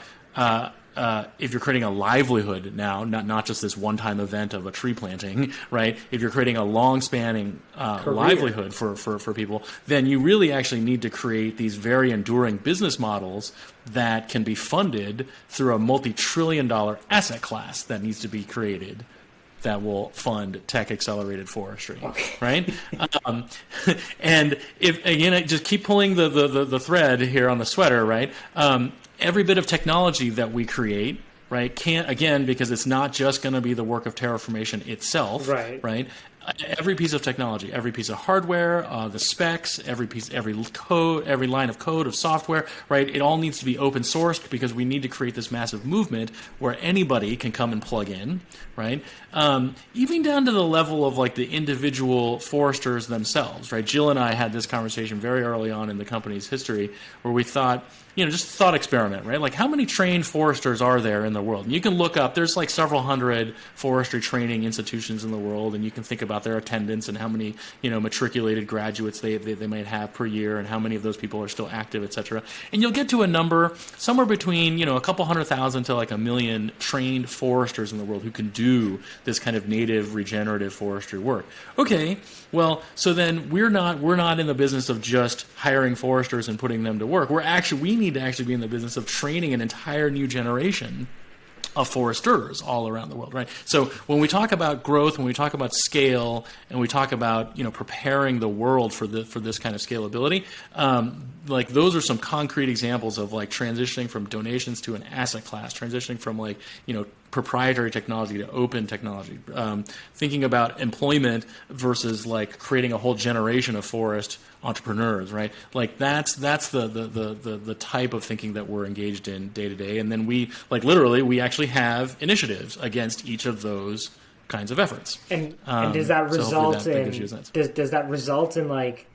Speaker 3: if you're creating a livelihood now, not just this one-time event of a tree planting, right? If you're creating a long-spanning livelihood for people, then you really actually need to create these very enduring business models that can be funded through a multi-trillion-dollar asset class that needs to be created that will fund tech-accelerated forestry, right? And if again, I just keep pulling the thread here on the sweater, right? Every bit of technology that we create, right, can't, again, because it's not just going to be the work of Terraformation itself, right? Every piece of technology, every piece of hardware, the specs, every code, every line of code of software, right? It all needs to be open sourced because we need to create this massive movement where anybody can come and plug in, right? Even down to the level of like the individual foresters themselves, right? Jill and I had this conversation very early on in the company's history where we thought, just a thought experiment, right? Like how many trained foresters are there in the world? And you can look up, there's like several hundred forestry training institutions in the world, and you can think about their attendance and how many, matriculated graduates they might have per year and how many of those people are still active, et cetera. And you'll get to a number somewhere between, a couple 100,000 to like 1 million trained foresters in the world who can do this kind of native regenerative forestry work. Okay, well, so then we're not in the business of just hiring foresters and putting them to work. We need to actually be in the business of training an entire new generation of foresters all around the world, right? So when we talk about growth, when we talk about scale, and we talk about preparing the world for this kind of scalability, like those are some concrete examples of like transitioning from donations to an asset class, transitioning from like proprietary technology to open technology, thinking about employment versus like creating a whole generation of forest entrepreneurs, right? Like that's the type of thinking that we're engaged in day to day. And then we we actually have initiatives against each of those kinds of efforts.
Speaker 1: And does that result does that result in like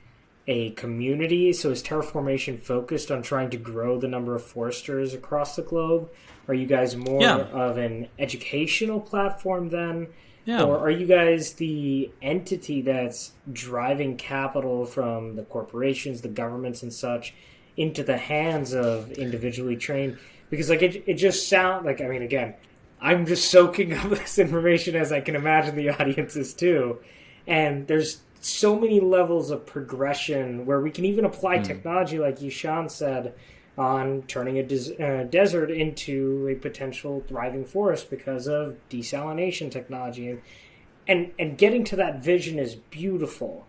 Speaker 1: a community? So is Terraformation focused on trying to grow the number of foresters across the globe? Are you guys more of an educational platform then? Yeah. Or are you guys the entity that's driving capital from the corporations, the governments and such into the hands of individually trained? Because like it just sounds like, again, I'm just soaking up this information as I can imagine the audience is too. And there's so many levels of progression where we can even apply technology, like Yishan said, on turning a desert into a potential thriving forest because of desalination technology. And getting to that vision is beautiful.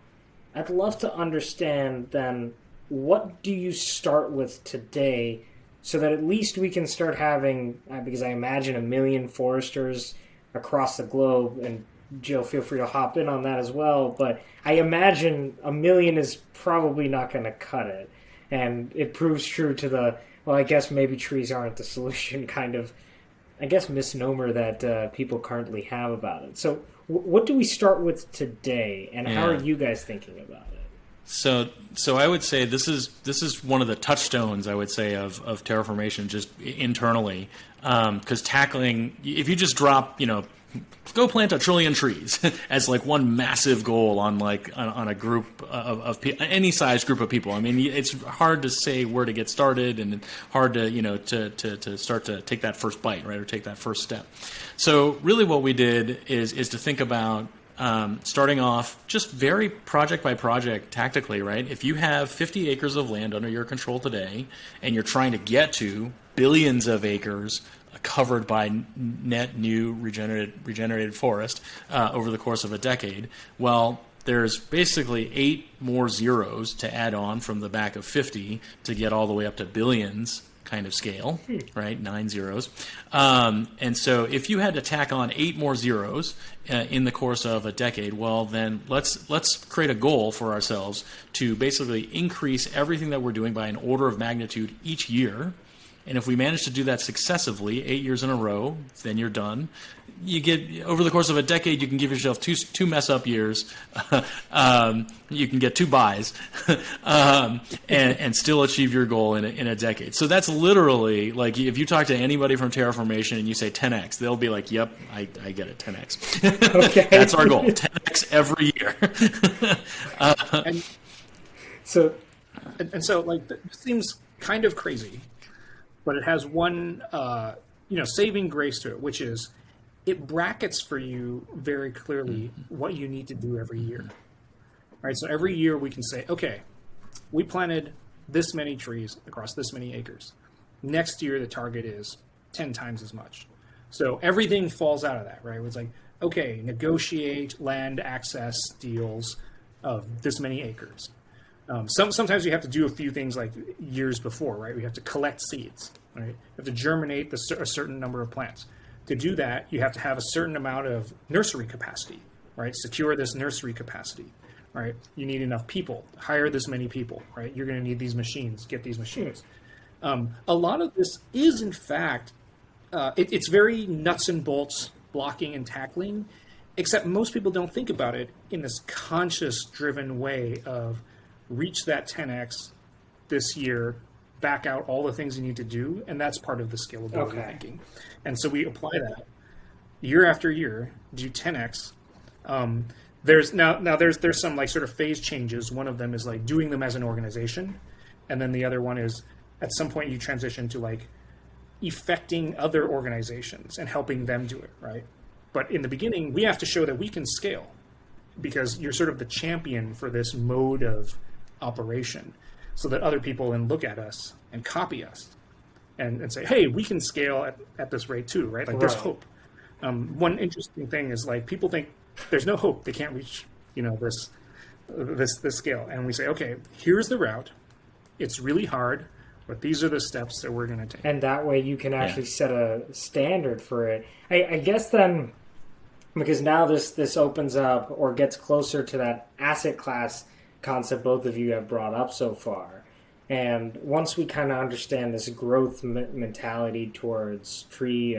Speaker 1: I'd love to understand then, what do you start with today so that at least we can start having, because I imagine 1 million foresters across the globe, and Jill, feel free to hop in on that as well, but I imagine 1 million is probably not going to cut it. And it proves true to the, well, I guess maybe trees aren't the solution kind of, I guess, misnomer that people currently have about it. So what do we start with today, and how are you guys thinking about it?
Speaker 3: So I would say this is one of the touchstones, I would say, of Terraformation just internally, because tackling, if you just drop, go plant 1 trillion trees as like one massive goal on a group of any size group of people. I mean, it's hard to say where to get started, and hard to to start to take that first bite, right, or take that first step. So really, what we did is to think about starting off just very project by project tactically, right? If you have 50 acres of land under your control today, and you're trying to get to billions of acres covered by net new regenerated forest over the course of a decade, well, there's basically 8 more zeros to add on from the back of 50 to get all the way up to billions kind of scale, right? 9 zeros. And so if you had to tack on 8 more zeros in the course of a decade, well, then let's create a goal for ourselves to basically increase everything that we're doing by an order of magnitude each year. And if we manage to do that successively 8 years in a row, then you're done. You get, over the course of a decade, you can give yourself two mess up years. You can get 2 buys and still achieve your goal in a decade. So that's literally, like, if you talk to anybody from Terraformation and you say 10x, they'll be like, yep, I get it, 10x.
Speaker 1: Okay.
Speaker 3: That's our goal, 10x every year.
Speaker 2: So like, it seems kind of crazy, but it has one, saving grace to it, which is it brackets for you very clearly what you need to do every year. All right, so every year we can say, okay, we planted this many trees across this many acres. Next year, the target is 10 times as much. So everything falls out of that, right? It's like, okay, negotiate land access deals of this many acres. Sometimes you have to do a few things like years before, right? We have to collect seeds, right? You have to germinate a certain number of plants. To do that, you have to have a certain amount of nursery capacity, right? Secure this nursery capacity, right? You need enough people. Hire this many people, right? You're going to need these machines. Get these machines. A lot of this is, in fact, it's very nuts and bolts blocking and tackling, except most people don't think about it in this conscious, driven way of reach that 10x this year, back out all the things you need to do, and that's part of the scalability thinking. And so we apply that year after year, do 10x. There's some like sort of phase changes. One of them is like doing them as an organization, and then the other one is at some point you transition to like effecting other organizations and helping them do it, right? But in the beginning, we have to show that we can scale, because you're sort of the champion for this mode of operation, so that other people then look at us and copy us and say, hey, we can scale at this rate too, right? Like, there's hope. One interesting thing is, like, people think there's no hope. They can't reach, this scale. And we say, okay, here's the route. It's really hard, but these are the steps that we're going to take.
Speaker 1: And that way you can actually set a standard for it. I guess then, because now this opens up or gets closer to that asset class concept both of you have brought up so far. And once we kind of understand this growth mentality towards tree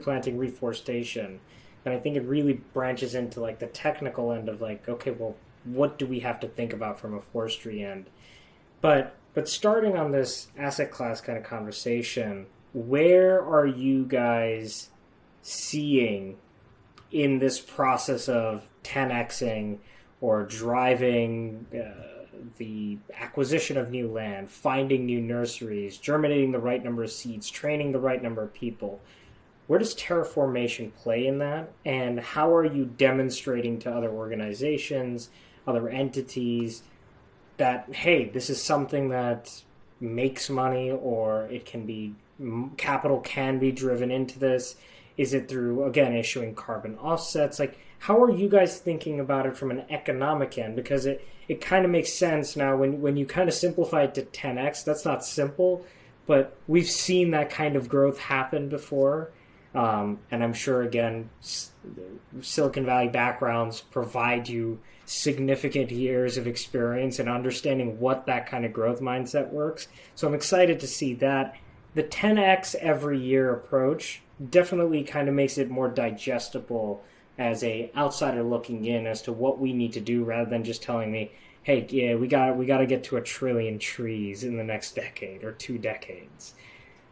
Speaker 1: planting, reforestation, and I think it really branches into like the technical end of like, okay, well, what do we have to think about from a forestry end? But starting on this asset class kind of conversation, where are you guys seeing in this process of 10xing or driving the acquisition of new land, finding new nurseries, germinating the right number of seeds, training the right number of people? Where does Terraformation play in that? And how are you demonstrating to other organizations, other entities, that, hey, this is something that makes money, or it can be capital can be driven into this? Is it through, again, issuing carbon offsets? Like, how are you guys thinking about it from an economic end? Because it kind of makes sense now when you kind of simplify it to 10x. That's not simple, but we've seen that kind of growth happen before. And I'm sure, again, Silicon Valley backgrounds provide you significant years of experience and understanding what that kind of growth mindset works. So I'm excited to see that. The 10x every year approach definitely kind of makes it more digestible as a outsider looking in as to what we need to do, rather than just telling me, hey, yeah, we got to get to 1 trillion trees in the next decade or 2 decades.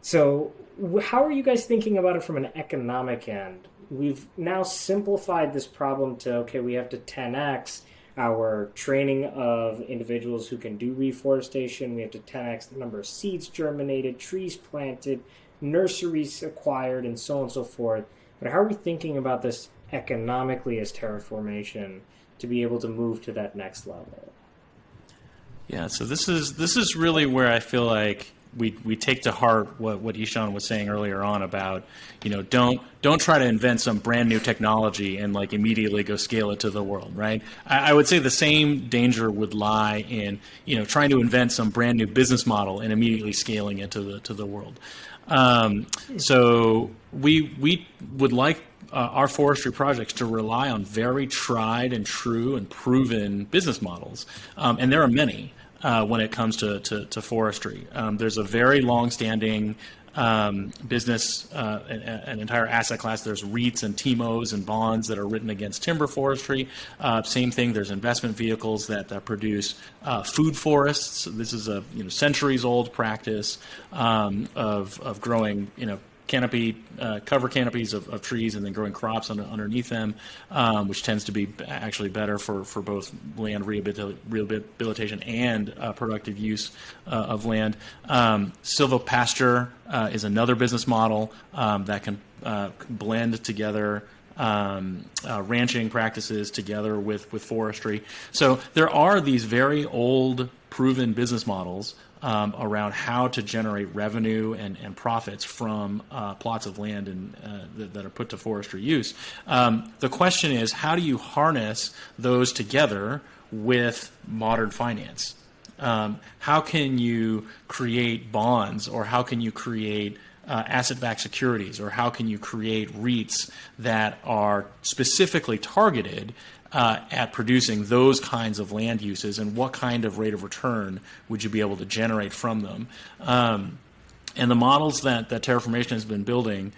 Speaker 1: So how are you guys thinking about it from an economic end? We've now simplified this problem to, okay, we have to 10x our training of individuals who can do reforestation. We have to 10x the number of seeds germinated, trees planted, nurseries acquired, and so on and so forth. But how are we thinking about this economically as Terraformation to be able to move to that next level?
Speaker 3: Yeah, so this is really where I feel like we take to heart what Ishan was saying earlier on about, don't try to invent some brand new technology and like immediately go scale it to the world, right? I would say the same danger would lie in, trying to invent some brand new business model and immediately scaling it to the world. So we would like our forestry projects to rely on very tried and true and proven business models, and there are many. When it comes to forestry, there's a very long-standing business, an entire asset class. There's REITs and TMOs and bonds that are written against timber forestry. Same thing. There's investment vehicles that produce food forests. This is a centuries-old practice of growing cover canopies of trees and then growing crops underneath them, which tends to be actually better for both land rehabilitation and productive use of land. Silvopasture is another business model that can blend together ranching practices together with forestry. So there are these very old, proven business models around how to generate revenue and profits from plots of land that are put to forestry use. The question is, how do you harness those together with modern finance? How can you create bonds, or how can you create asset-backed securities, or how can you create REITs that are specifically targeted at producing those kinds of land uses, and what kind of rate of return would you be able to generate from them? And the models that Terraformation has been building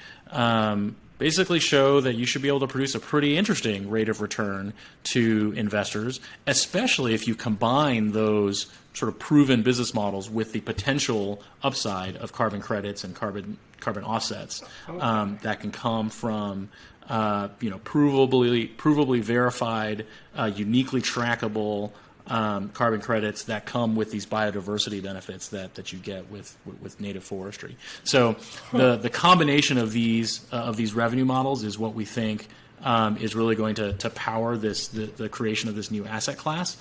Speaker 3: basically show that you should be able to produce a pretty interesting rate of return to investors, especially if you combine those sort of proven business models with the potential upside of carbon credits and carbon offsets that can come from provably verified, uniquely trackable carbon credits that come with these biodiversity benefits that you get with native forestry. So the combination of these revenue models is what we think is really going to power the creation of this new asset class.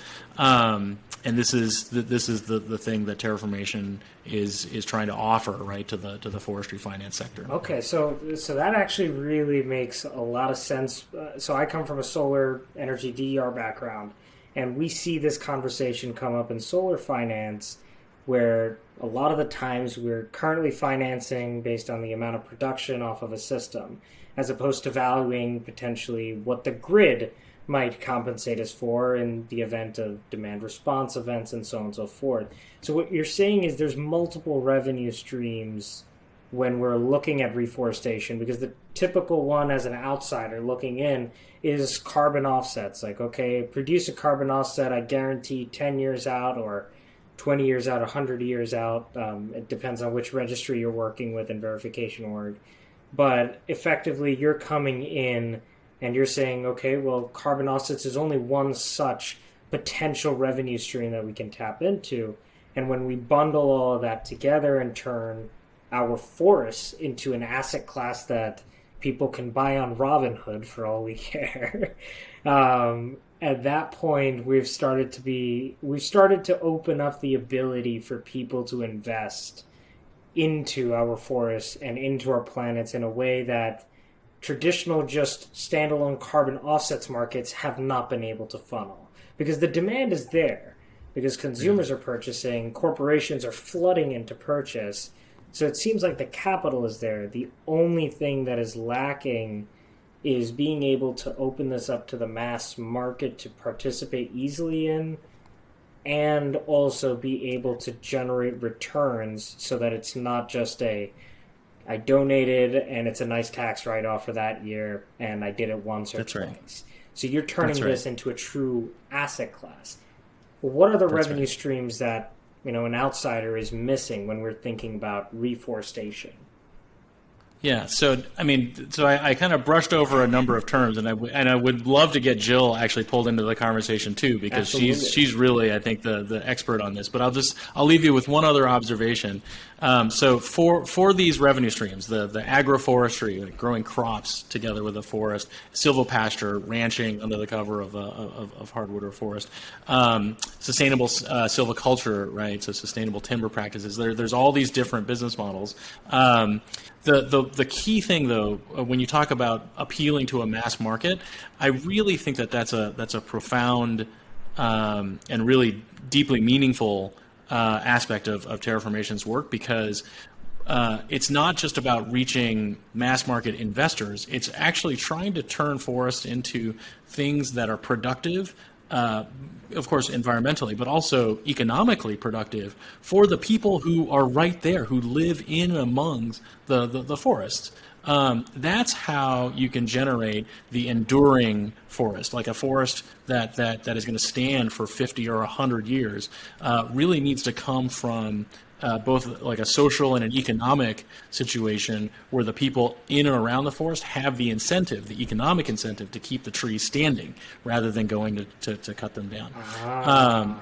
Speaker 3: And this is the thing that Terraformation is trying to offer, right, to the forestry finance sector.
Speaker 1: Okay, so that actually really makes a lot of sense. So I come from a solar energy DER background, and we see this conversation come up in solar finance, where a lot of the times we're currently financing based on the amount of production off of a system, as opposed to valuing potentially what the grid might compensate us for in the event of demand response events and so on and so forth. So what you're saying is there's multiple revenue streams when we're looking at reforestation, because the typical one as an outsider looking in is carbon offsets. Like, okay, produce a carbon offset, I guarantee 10 years out or 20 years out, 100 years out. It depends on which registry you're working with and verification org. But effectively, you're coming in and you're saying, okay, well, carbon offsets is only one such potential revenue stream that we can tap into. And when we bundle all of that together and turn our forests into an asset class that People can buy on Robinhood for all we care. At that point, we've started to open up the ability for people to invest into our forests and into our planets in a way that traditional just standalone carbon offsets markets have not been able to funnel. Because the demand is there. Because consumers are purchasing, corporations are flooding into purchase. So it seems like the capital is there. The only thing that is lacking is being able to open this up to the mass market to participate easily in, and also be able to generate returns so that it's not just I donated and it's a nice tax write-off for that year and I did it once or
Speaker 3: That's
Speaker 1: twice.
Speaker 3: Right.
Speaker 1: So you're turning
Speaker 3: That's right.
Speaker 1: this into a true asset class. What are the
Speaker 3: That's
Speaker 1: revenue
Speaker 3: right.
Speaker 1: streams that an outsider is missing when we're thinking about reforestation?
Speaker 3: Yeah, so I kind of brushed over a number of terms, and I would love to get Jill actually pulled into the conversation too, because
Speaker 1: Absolutely.
Speaker 3: she's really, I think, the expert on this. But I'll leave you with one other observation. So for these revenue streams, the agroforestry, like growing crops together with a forest, silvopasture, ranching under the cover of hardwood or forest, sustainable silviculture, right? So sustainable timber practices. There's all these different business models. The key thing, though, when you talk about appealing to a mass market, I really think that's a profound and really deeply meaningful aspect of Terraformation's work, because it's not just about reaching mass market investors. It's actually trying to turn forests into things that are productive, of course, environmentally, but also economically productive for the people who are right there, who live in amongst the forests. That's how you can generate the enduring forest, like a forest that is going to stand for 50 or 100 years. Really needs to come from both like a social and an economic situation where the people in and around the forest have the incentive, the economic incentive, to keep the trees standing rather than going to cut them down.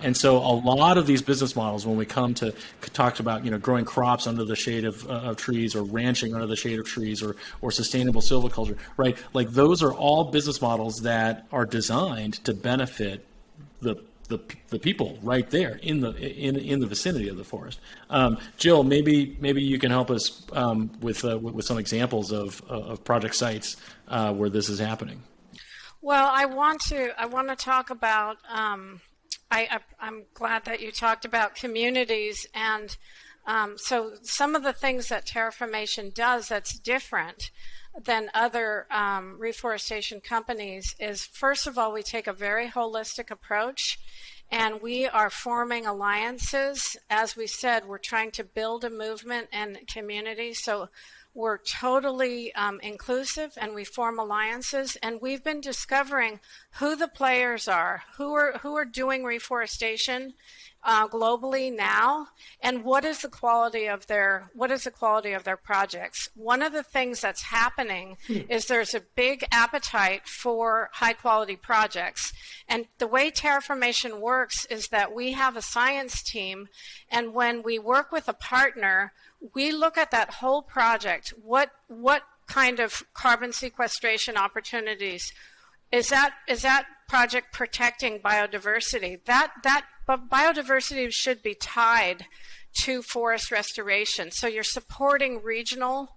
Speaker 3: And so a lot of these business models, when we come to talk about growing crops under the shade of trees, or ranching under the shade of trees, or sustainable silviculture, right? Like those are all business models that are designed to benefit the people right there in the vicinity of the forest. Jill, maybe you can help us with some examples of project sites where this is happening.
Speaker 4: Well, I want to talk about. I'm glad that you talked about communities, and so some of the things that Terraformation does that's different than other reforestation companies is, first of all, we take a very holistic approach, and we are forming alliances. As we said, we're trying to build a movement and community, so we're totally inclusive, and we form alliances, and we've been discovering who the players are, who are doing reforestation globally now, and what is the quality of their projects. One of the things that's happening is there's a big appetite for high quality projects, and the way Terraformation works is that we have a science team, and when we work with a partner, we look at that whole project. What kind of carbon sequestration opportunities is that project protecting biodiversity? But biodiversity should be tied to forest restoration. So you're supporting regional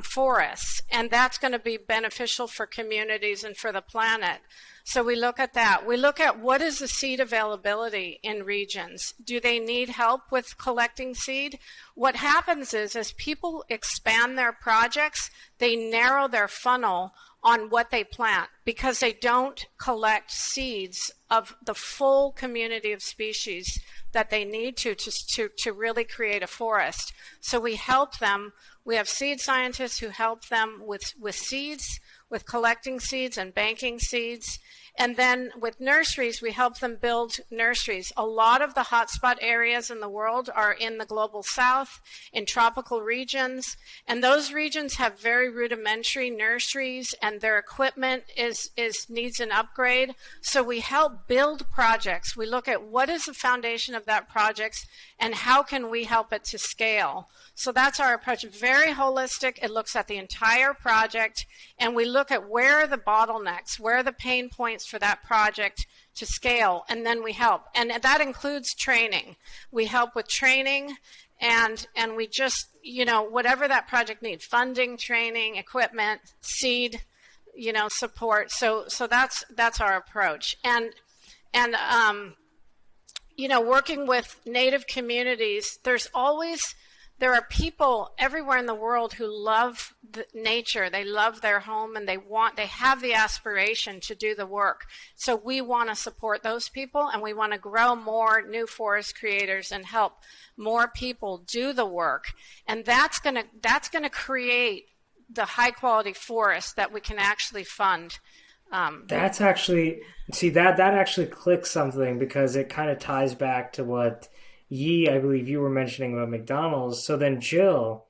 Speaker 4: forests, and that's going to be beneficial for communities and for the planet. So we look at that. We look at what is the seed availability in regions. Do they need help with collecting seed? What happens is, as people expand their projects, they narrow their funnel on what they plant, because they don't collect seeds of the full community of species that they need to really create a forest. So we help them. We have seed scientists who help them with seeds. with collecting seeds and banking seeds. And then with nurseries, we help them build nurseries. A lot of the hotspot areas in the world are in the global south, in tropical regions, and those regions have very rudimentary nurseries, and their equipment needs an upgrade. So we help build projects. We look at what is the foundation of that project and how can we help it to scale. So that's our approach, very holistic. It looks at the entire project, and we look at where are the bottlenecks, where are the pain points for that project to scale, and then we help. And that includes training. We help with training, and we just, whatever that project needs, funding, training, equipment, seed, support. So that's our approach. And working with Native communities, there are people everywhere in the world who love nature. They love their home, and they have the aspiration to do the work. So we want to support those people, and we want to grow more new forest creators and help more people do the work. And that's going to create the high quality forest that we can actually fund.
Speaker 1: That's actually, that actually clicks something, because it kind of ties back to what I believe you were mentioning about McDonald's. So then, Jill,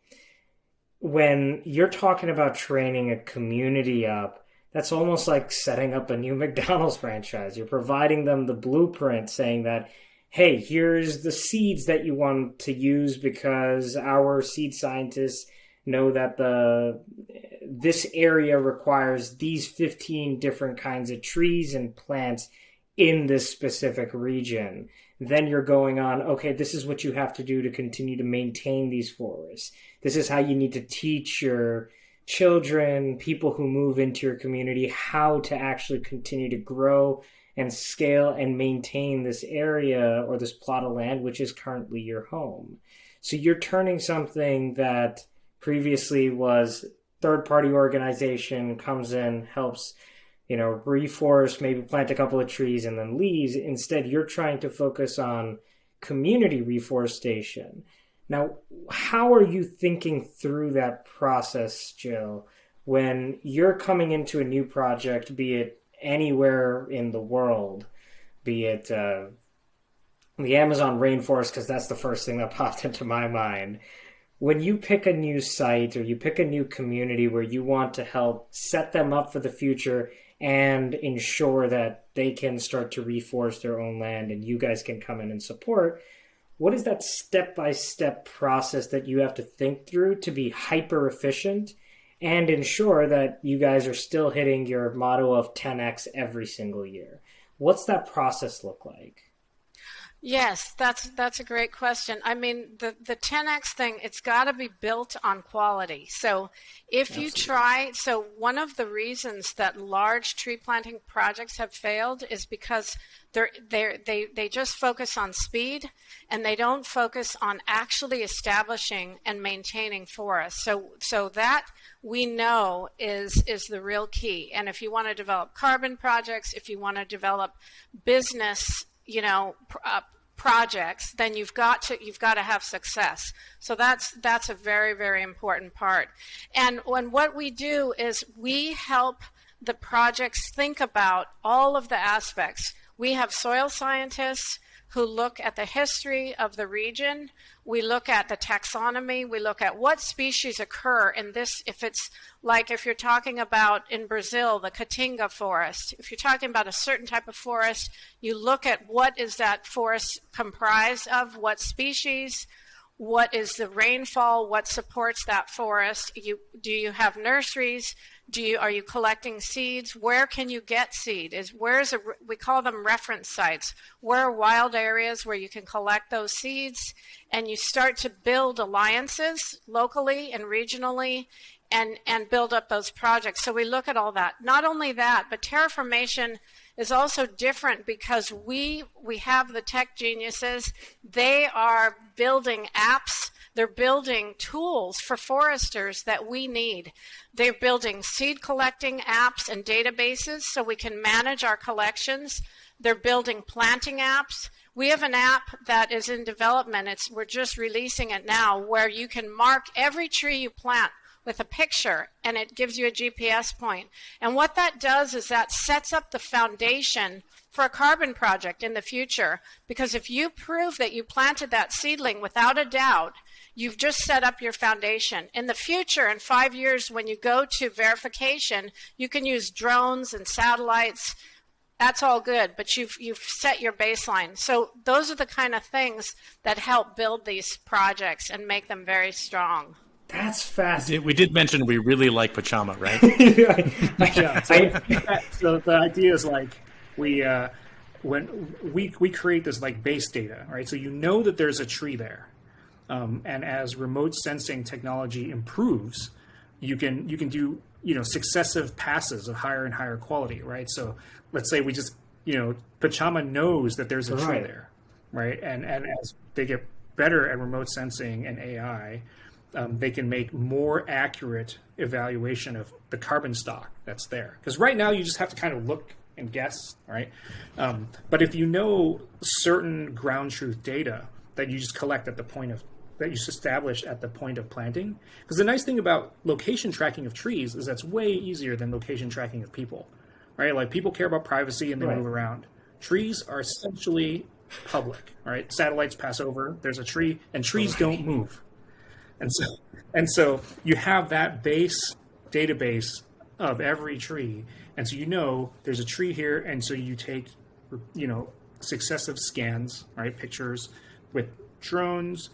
Speaker 1: when you're talking about training a community up, that's almost like setting up a new McDonald's franchise. You're providing them the blueprint, saying that, hey, here's the seeds that you want to use, because our seed scientists know that this area requires these 15 different kinds of trees and plants in this specific region. Then you're going on, okay, this is what you have to do to continue to maintain these forests. This is how you need to teach your children, people who move into your community, how to actually continue to grow and scale and maintain this area or this plot of land, which is currently your home. So you're turning something that previously was third-party organization comes in, helps reforest, maybe plant a couple of trees and then leaves. Instead, you're trying to focus on community reforestation. Now, how are you thinking through that process, Jill, when you're coming into a new project, be it anywhere in the world, be it the Amazon rainforest, because that's the first thing that popped into my mind. When you pick a new site or you pick a new community where you want to help set them up for the future and ensure that they can start to reforest their own land and you guys can come in and support, what is that step-by-step process that you have to think through to be hyper efficient and ensure that you guys are still hitting your motto of 10x every single year? What's that process look like?
Speaker 4: Yes, that's a great question. I mean, the 10x thing, it's got to be built on quality. So if you try, so one of the reasons that large tree planting projects have failed is because they just focus on speed, and they don't focus on actually establishing and maintaining forests. So that we know is the real key. And if you want to develop carbon projects, if you want to develop business projects, then you've got to have success. So that's a very, very important part. And what we do is we help the projects think about all of the aspects. We have soil scientists who look at the history of the region. We look at the taxonomy. We look at what species occur in this. If it's like if you're talking about in Brazil, the Caatinga forest, if you're talking about a certain type of forest, you look at what is that forest comprised of, what species, what is the rainfall, what supports that forest. Do you have nurseries? Are you collecting seeds? Where can you get seed? We call them reference sites. Where are wild areas where you can collect those seeds? And you start to build alliances locally and regionally and build up those projects. So we look at all that. Not only that, but Terraformation is also different because we have the tech geniuses. They are building apps. They're building tools for foresters that we need. They're building seed collecting apps and databases so we can manage our collections. They're building planting apps. We have an app that is in development. We're just releasing it now, where you can mark every tree you plant. with a picture, and it gives you a GPS point. And what that does is that sets up the foundation for a carbon project in the future, because if you prove that you planted that seedling without a doubt, you've just set up your foundation. In the future, in 5 years, when you go to verification, you can use drones and satellites. That's all good, but you've set your baseline. So those are the kind of things that help build these projects and make them very strong.
Speaker 1: That's fascinating.
Speaker 3: We did mention we really like Pachama, right?
Speaker 2: So the idea is like when we create this like base data, right? So you know that there's a tree there, and as remote sensing technology improves, you can do successive passes of higher and higher quality, right? So let's say we just Pachama knows that there's a tree there, right? And as they get better at remote sensing and AI, they can make more accurate evaluation of the carbon stock that's there. Because right now you just have to kind of look and guess, right? But if you know certain ground truth data that you just collect at the point of that you establish at the point of planting, because the nice thing about location tracking of trees is that's way easier than location tracking of people, right? Like people care about privacy and they move around. Trees are essentially public, right? Satellites pass over, there's a tree, and trees don't move. And so you have that base database of every tree, and so there's a tree here, and so you take successive scans, right? Pictures with drones,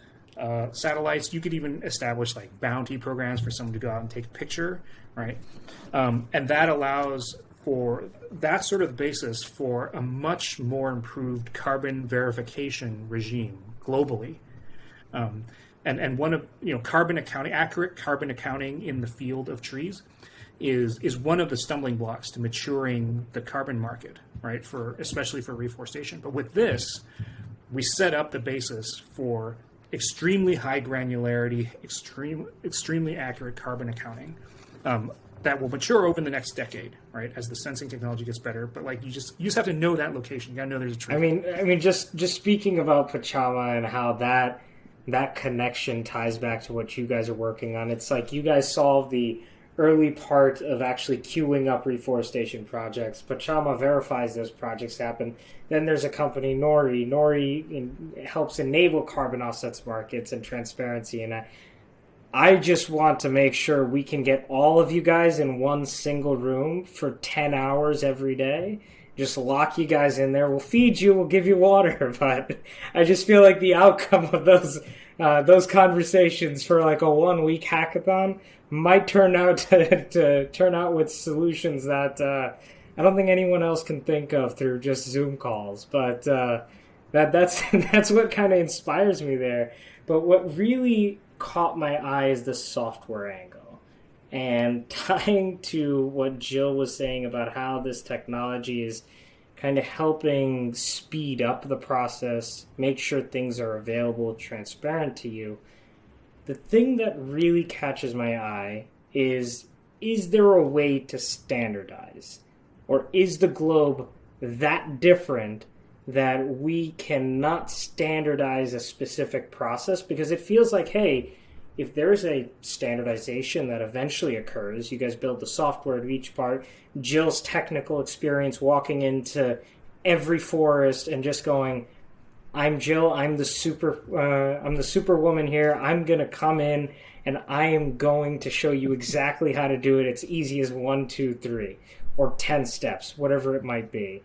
Speaker 2: satellites. You could even establish like bounty programs for someone to go out and take a picture, right? And that allows for that sort of basis for a much more improved carbon verification regime globally. And one of carbon accounting, accurate carbon accounting in the field of trees is one of the stumbling blocks to maturing the carbon market, right? Especially for reforestation. But with this, we set up the basis for extremely high granularity, extremely accurate carbon accounting that will mature over the next decade, right? As the sensing technology gets better. But like you just have to know that location. You got to know there's a tree.
Speaker 1: I mean, just speaking about Pachama and how that connection ties back to what you guys are working on. It's like you guys solved the early part of actually queuing up reforestation projects. Pachama verifies those projects happen. Then there's a company, Nori. Nori helps enable carbon offsets markets and transparency. And I just want to make sure we can get all of you guys in one single room for 10 hours every day. Just lock you guys in there. We'll feed you. We'll give you water. But I just feel like the outcome of those conversations for like a 1 week hackathon might turn out to turn out with solutions that I don't think anyone else can think of through just Zoom calls. But that's what kind of inspires me there. But what really caught my eye is the software angle. And tying to what Jill was saying about how this technology is kind of helping speed up the process, make sure things are available, transparent to you, the thing that really catches my eye is there a way to standardize? Or is the globe that different that we cannot standardize a specific process? Because it feels like, hey, if there's a standardization that eventually occurs, you guys build the software to each part, Jill's technical experience walking into every forest and just going, I'm Jill, I'm the superwoman here, I'm going to come in and I am going to show you exactly how to do it. It's easy as 1, 2, 3, or 10 steps, whatever it might be.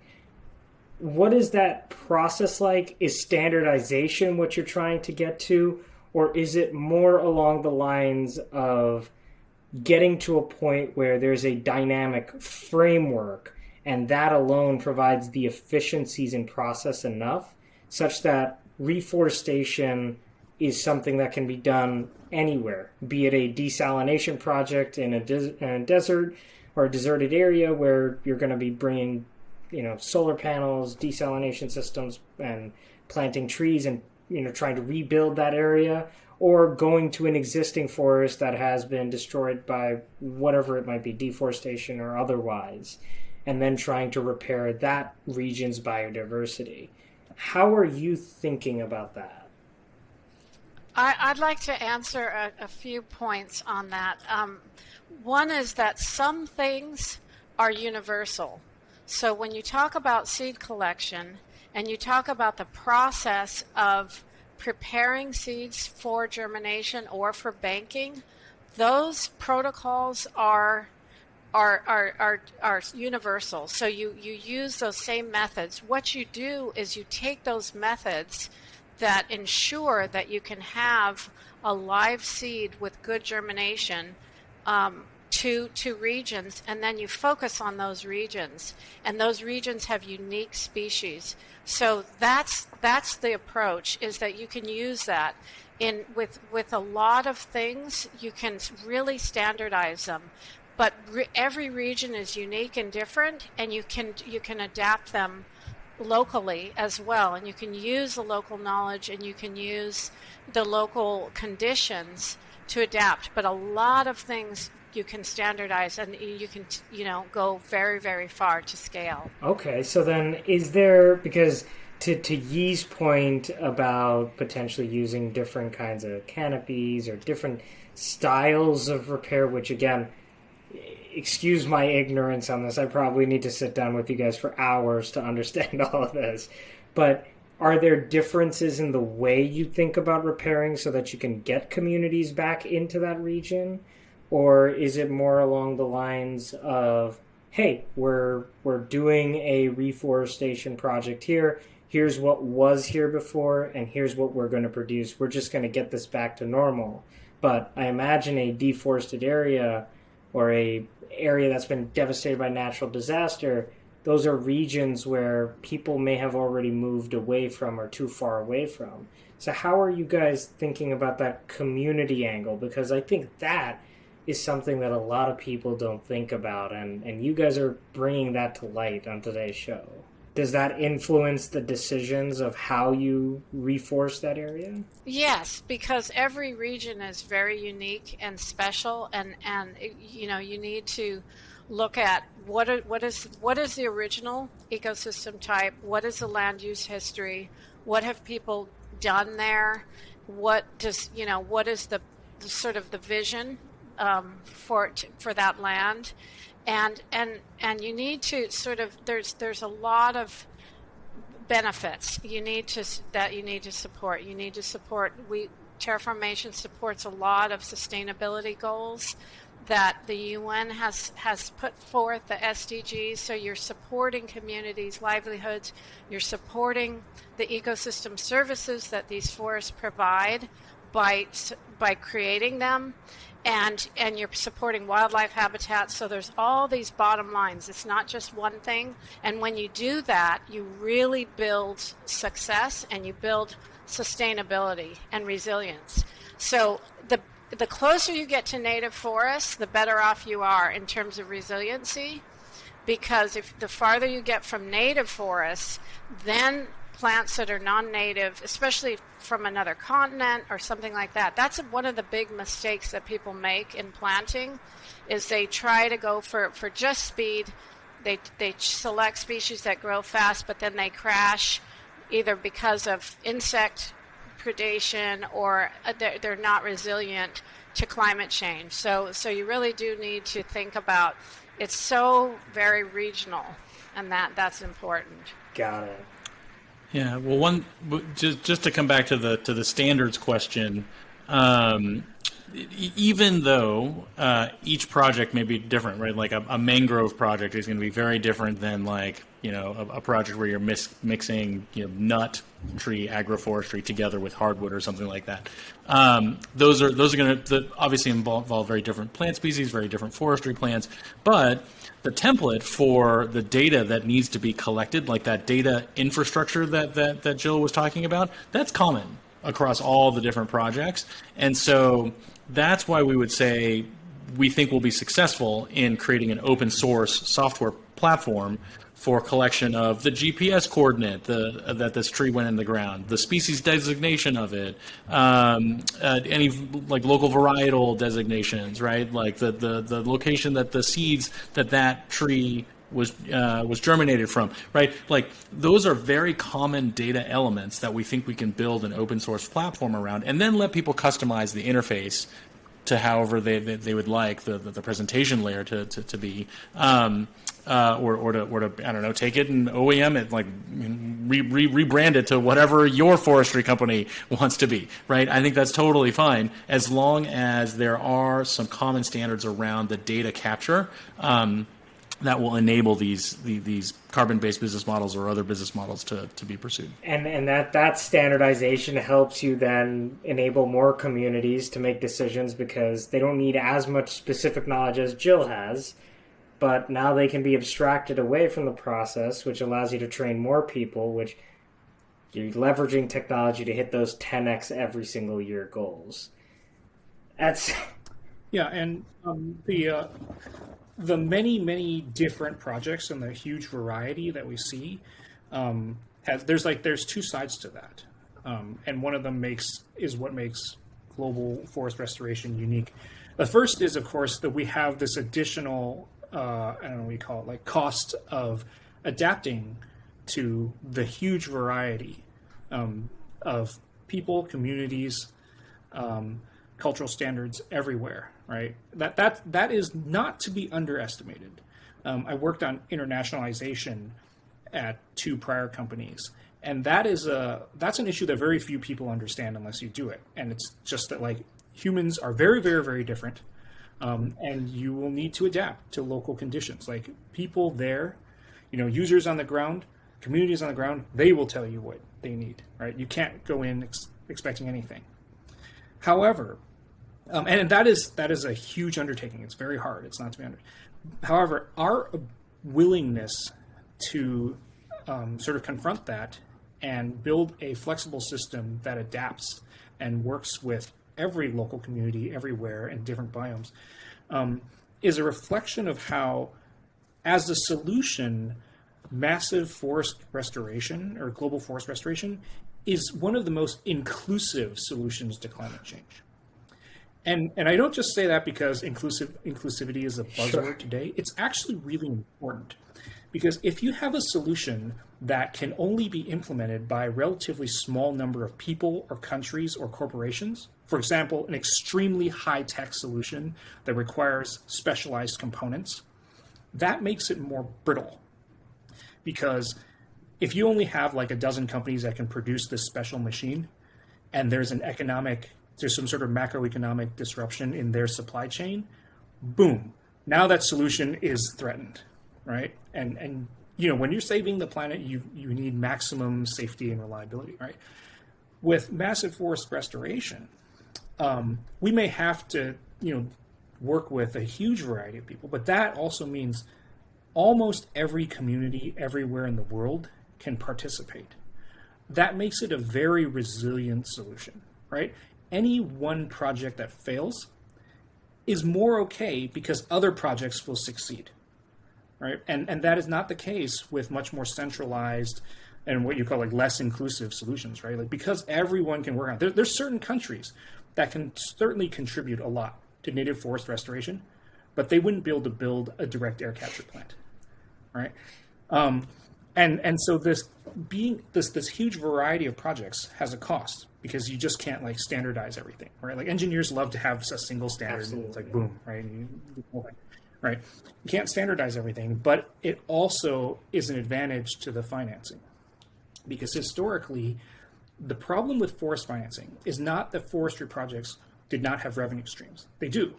Speaker 1: What is that process like? Is standardization what you're trying to get to? Or is it more along the lines of getting to a point where there's a dynamic framework and that alone provides the efficiencies in process enough such that reforestation is something that can be done anywhere, be it a desalination project in a desert or a deserted area where you're going to be bringing solar panels, desalination systems, and planting trees and trying to rebuild that area, or going to an existing forest that has been destroyed by whatever it might be, deforestation or otherwise, and then trying to repair that region's biodiversity. How are you thinking about that?
Speaker 4: I'd like to answer a few points on that. One is that some things are universal. So when you talk about seed collection and you talk about the process of preparing seeds for germination or for banking, those protocols are universal. So you use those same methods. What you do is you take those methods that ensure that you can have a live seed with good germination to regions, and then you focus on those regions, and those regions have unique species. So that's the approach, is that you can use that with a lot of things. You can really standardize them, but every region is unique and different, and you can adapt them locally as well, and you can use the local knowledge and you can use the local conditions to adapt. But a lot of things you can standardize, and you can go very, very far to scale.
Speaker 1: Okay, so then is there, because to Yi's point about potentially using different kinds of canopies or different styles of repair, which again, excuse my ignorance on this, I probably need to sit down with you guys for hours to understand all of this, but are there differences in the way you think about repairing so that you can get communities back into that region? Or is it more along the lines of, hey, we're doing a reforestation project here, here's what was here before, and here's what we're going to produce, we're just going to get this back to normal. But I imagine a deforested area or a area that's been devastated by natural disaster, those are regions where people may have already moved away from or too far away from. So how are you guys thinking about that community angle? Because I think that is something that a lot of people don't think about, and you guys are bringing that to light on today's show. Does that influence the decisions of how you reforest that area?
Speaker 4: Yes, because every region is very unique and special, and you need to look at what is the original ecosystem type, what is the land use history, what have people done there, what is the sort of the vision for that land. And you need to sort of, there's a lot of benefits you need to support. You need to support, Terraformation supports a lot of sustainability goals that the UN has put forth, the SDGs. So you're supporting communities' livelihoods, you're supporting the ecosystem services that these forests provide by creating them. And you're supporting wildlife habitats. So there's all these bottom lines. It's not just one thing. And when you do that, you really build success and you build sustainability and resilience. So the closer you get to native forests, the better off you are in terms of resiliency. Because if the farther you get from native forests, then plants that are non-native, especially from another continent or something like that. That's one of the big mistakes that people make in planting, is they try to go for just speed. They select species that grow fast, but then they crash either because of insect predation or they're not resilient to climate change. So you really do need to think about, it's so very regional, and that's important.
Speaker 1: Got it.
Speaker 3: Yeah, well, just to come back to the standards question, even though each project may be different, right? Like a mangrove project is going to be very different than a project where you're mixing nut tree agroforestry together with hardwood or something like that. Those are going to obviously involve very different plant species, very different forestry plans, but the template for the data that needs to be collected, like that data infrastructure that Jill was talking about, that's common across all the different projects. And so that's why we would say we think we'll be successful in creating an open source software platform for collection of the GPS coordinate that this tree went in the ground, the species designation of it, any like local varietal designations, right? Like the location that the seeds that tree was germinated from, right? Like those are very common data elements that we think we can build an open source platform around, and then let people customize the interface to however they would like the presentation layer to be, or to I don't know, take it and OEM it, like rebrand it to whatever your forestry company wants to be, right? I think that's totally fine as long as there are some common standards around the data capture that will enable these carbon-based business models or other business models to be pursued.
Speaker 1: And that standardization helps you then enable more communities to make decisions because they don't need as much specific knowledge as Jill has, but now they can be abstracted away from the process, which allows you to train more people, which you're leveraging technology to hit those 10x every single year goals. That's...
Speaker 2: Yeah, and the many different projects and the huge variety that we see, there's two sides to that, and one of them is what makes global forest restoration unique. The first is, of course, that we have this additional I don't know what you call it, like cost of adapting to the huge variety of people, communities, cultural standards everywhere. Right, that is not to be underestimated. I worked on internationalization at 2 prior companies, and that's an issue that very few people understand unless you do it. And it's just that like humans are very, very, very different, and you will need to adapt to local conditions. Like people there, users on the ground, communities on the ground, they will tell you what they need. Right, you can't go in expecting anything. However. And that is a huge undertaking. It's very hard. It's not to be under. However, our willingness to sort of confront that and build a flexible system that adapts and works with every local community everywhere in different biomes is a reflection of how, as a solution, massive forest restoration or global forest restoration is one of the most inclusive solutions to climate change. And I don't just say that because inclusivity is a buzzword today. It's actually really important because if you have a solution that can only be implemented by a relatively small number of people or countries or corporations, for example, an extremely high-tech solution that requires specialized components, that makes it more brittle. Because if you only have like a dozen companies that can produce this special machine and there's some sort of macroeconomic disruption in their supply chain, boom, now that solution is threatened, right? And when you're saving the planet, you need maximum safety and reliability, right? With massive forest restoration, we may have to, work with a huge variety of people, but that also means almost every community everywhere in the world can participate. That makes it a very resilient solution, right? Any one project that fails is more okay because other projects will succeed, right? And that is not the case with much more centralized and what you call like less inclusive solutions, right? Like because everyone can work on it. There's certain countries that can certainly contribute a lot to native forest restoration, but they wouldn't be able to build a direct air capture plant, right? And so this huge variety of projects has a cost because you just can't like standardize everything, right? Like engineers love to have a single standard.
Speaker 1: Absolutely.
Speaker 2: It's like boom, right? Right. You can't standardize everything, but it also is an advantage to the financing because historically, the problem with forest financing is not that forestry projects did not have revenue streams. They do.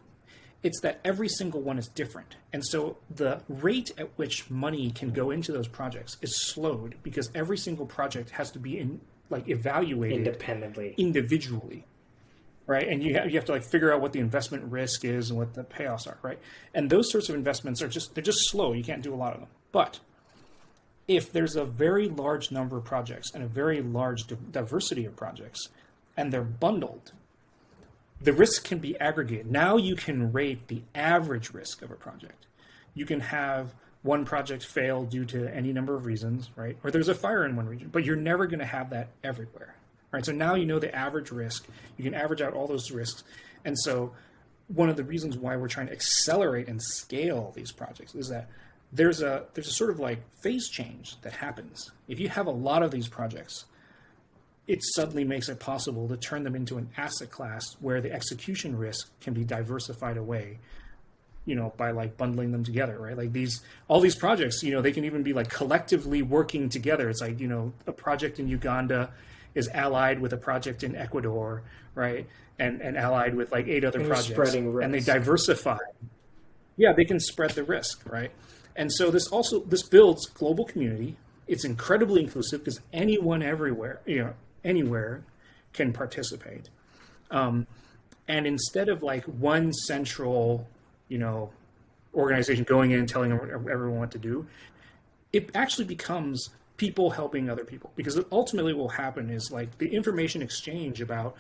Speaker 2: It's that every single one is different. And so the rate at which money can go into those projects is slowed because every single project has to be evaluated
Speaker 1: independently,
Speaker 2: individually, right? And you have to like figure out what the investment risk is and what the payoffs are, right? And those sorts of investments they're just slow. You can't do a lot of them. But if there's a very large number of projects and a very large diversity of projects, and they're bundled, the risk can be aggregated. Now you can rate the average risk of a project. You can have one project fail due to any number of reasons, right? Or there's a fire in one region, but you're never going to have that everywhere, right? So now you know the average risk. You can average out all those risks. And so one of the reasons why we're trying to accelerate and scale these projects is that there's a sort of like phase change that happens. If you have a lot of these projects, it suddenly makes it possible to turn them into an asset class where the execution risk can be diversified away, by like bundling them together, right? Like all these projects, they can even be like collectively working together. It's like, a project in Uganda is allied with a project in Ecuador, right? And allied with like 8 other projects.
Speaker 1: Spreading risk.
Speaker 2: And they diversify. Yeah, they can spread the risk, right? And so this builds global community. It's incredibly inclusive because anyone everywhere, anywhere can participate. And instead of like one central, organization going in and telling everyone what to do, it actually becomes people helping other people. Because ultimately what will happen is like the information exchange about,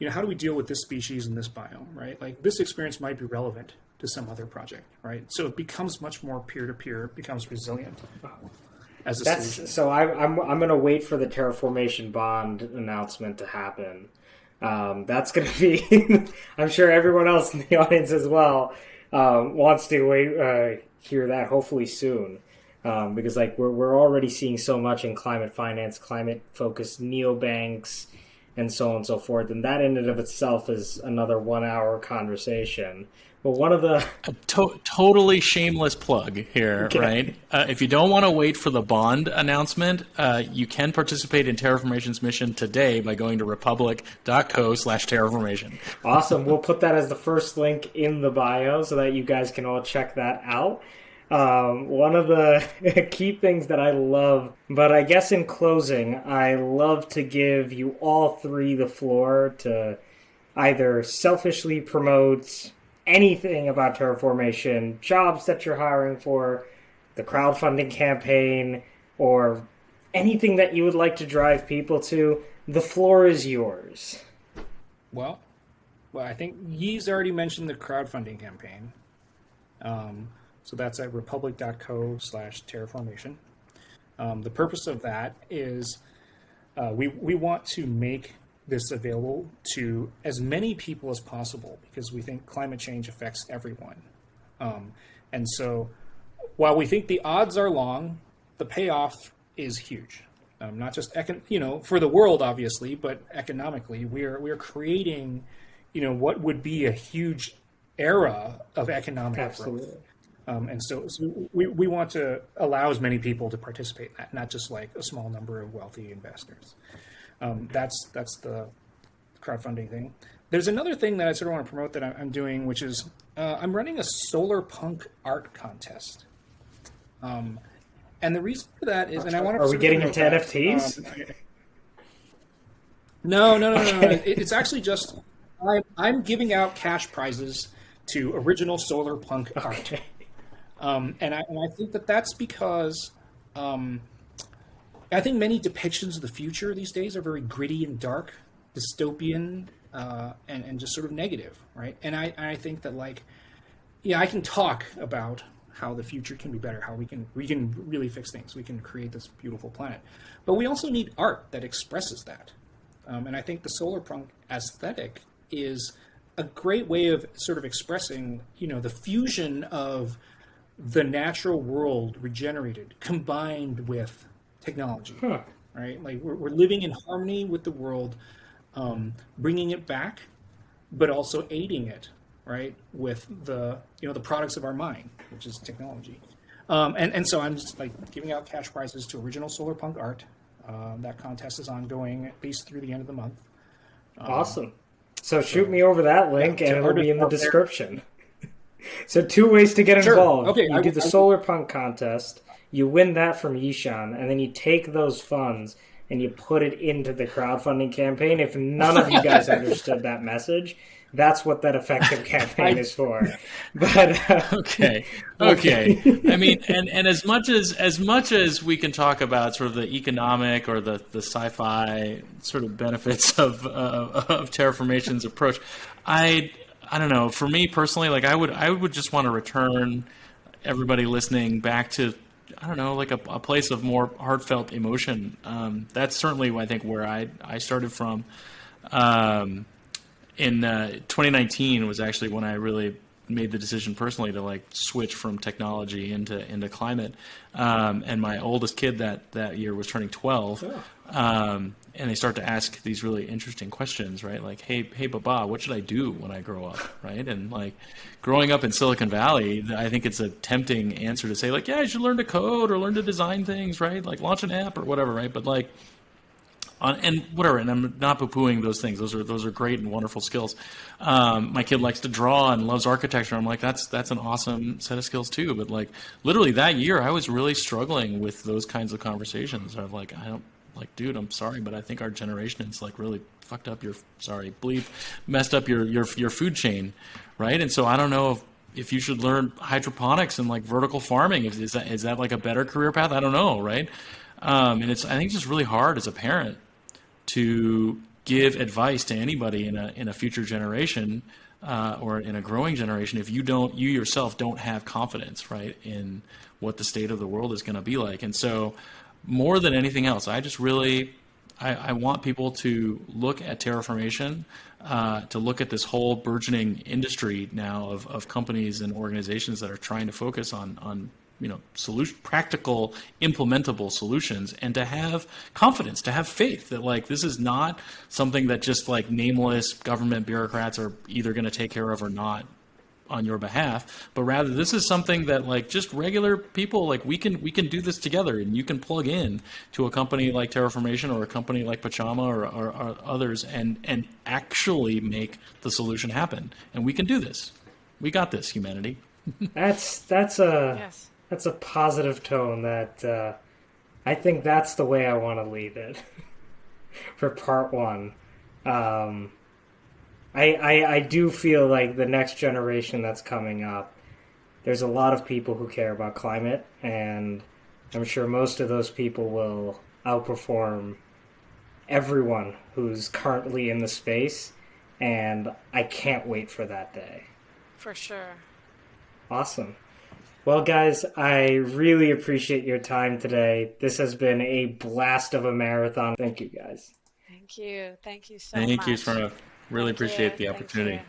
Speaker 2: how do we deal with this species in this biome, right? Like this experience might be relevant to some other project, right? So it becomes much more peer-to-peer, becomes resilient as a solution.
Speaker 1: So I'm going to wait for the Terraformation bond announcement to happen. That's going to be, I'm sure everyone else in the audience as well wants to hear that hopefully soon. Because like we're already seeing so much in climate finance, climate-focused neobanks, and so on and so forth. And that in and of itself is another 1-hour conversation. But one of the...
Speaker 3: totally shameless plug here, okay. Right? If you don't want to wait for the bond announcement, you can participate in Terraformation's mission today by going to republic.co/terraformation.
Speaker 1: Awesome. We'll put that as the first link in the bio so that you guys can all check that out. One of the key things that I love, but I guess in closing, I love to give you all three the floor to either selfishly promote anything about Terraformation, jobs that you're hiring for, the crowdfunding campaign, or anything that you would like to drive people to. The floor is yours.
Speaker 2: Well, I think Yi's already mentioned the crowdfunding campaign. So that's at republic.co/terraformation. The purpose of that is we want to make this available to as many people as possible because we think climate change affects everyone. And so while we think the odds are long, the payoff is huge. Not just for the world, obviously, but economically, we are creating, what would be a huge era of economic
Speaker 1: Absolutely.
Speaker 2: growth. And so we want to allow as many people to participate in that, not just like a small number of wealthy investors. That's the crowdfunding thing. There's another thing that I sort of want to promote that I'm doing, which is I'm running a solar punk art contest. And the reason for that is, and I want to.
Speaker 1: Are we getting into NFTs?
Speaker 2: No. It's actually just I'm giving out cash prizes to original solar punk art. And I think that's because I think many depictions of the future these days are very gritty and dark, dystopian, and just sort of negative, right? And I think that I can talk about how the future can be better, how we can really fix things, we can create this beautiful planet, but we also need art that expresses that. And I think the solar punk aesthetic is a great way of sort of expressing, the fusion of the natural world regenerated combined with technology, right? Like we're living in harmony with the world, bringing it back, but also aiding it, right? With the products of our mind, which is technology. And so I'm just giving out cash prizes to original solar punk art. That contest is ongoing at least through the end of the month.
Speaker 1: Awesome. So shoot me over that link and it'll be in the description. So 2 ways to get involved.
Speaker 2: Okay,
Speaker 1: you do the solar punk contest, you win that from Yishan, and then you take those funds and you put it into the crowdfunding campaign. If none of you guys understood that message, that's what that effective campaign is for. But
Speaker 3: okay. I mean, and as much as we can talk about sort of the economic or the sci-fi sort of benefits of Terraformation's approach, I don't know. For me personally, I would just want to return everybody listening back to, I don't know, a place of more heartfelt emotion. That's certainly, I think, where I started from. In 2019 was actually when I really made the decision personally to like switch from technology into climate. And my oldest kid that year was turning 12. And they start to ask these really interesting questions, right? Like, hey, Baba, what should I do when I grow up, right? And like, growing up in Silicon Valley, I think it's a tempting answer to say, like, yeah, you should learn to code or learn to design things, right? Like, launch an app or whatever, right? But like, and whatever, and I'm not poo-pooing those things. Those are great and wonderful skills. My kid likes to draw and loves architecture. I'm like, that's an awesome set of skills too. But like, literally that year, I was really struggling with those kinds of conversations. Of like, I don't. Like, dude, I'm sorry, but I think our generation has like really fucked up messed up your food chain, right? And so I don't know if you should learn hydroponics and like vertical farming. Is that like a better career path? I don't know, right? And I think it's just really hard as a parent to give advice to anybody in a future generation or in a growing generation if you yourself don't have confidence, right, in what the state of the world is going to be like. And so, more than anything else, I just really, I want people to look at Terraformation, to look at this whole burgeoning industry now of companies and organizations that are trying to focus on practical, implementable solutions, and to have confidence, to have faith that like this is not something that just like nameless government bureaucrats are either going to take care of or not on your behalf, but rather this is something that like just regular people, like we can do this together, and you can plug in to a company like Terraformation or a company like Pachama or others and actually make the solution happen. And we can do this. We got this, humanity.
Speaker 1: That's a positive tone that I think that's the way I want to leave it for part one. I do feel like the next generation that's coming up, there's a lot of people who care about climate, and I'm sure most of those people will outperform everyone who's currently in the space, and I can't wait for that day.
Speaker 4: For sure.
Speaker 1: Awesome. Well, guys, I really appreciate your time today. This has been a blast of a marathon. Thank you, guys.
Speaker 4: Thank you. Thank you so much.
Speaker 3: Thank you, Swarnav. Really
Speaker 4: Thank
Speaker 3: appreciate
Speaker 4: you.
Speaker 3: the
Speaker 4: Thank
Speaker 3: opportunity.
Speaker 4: you.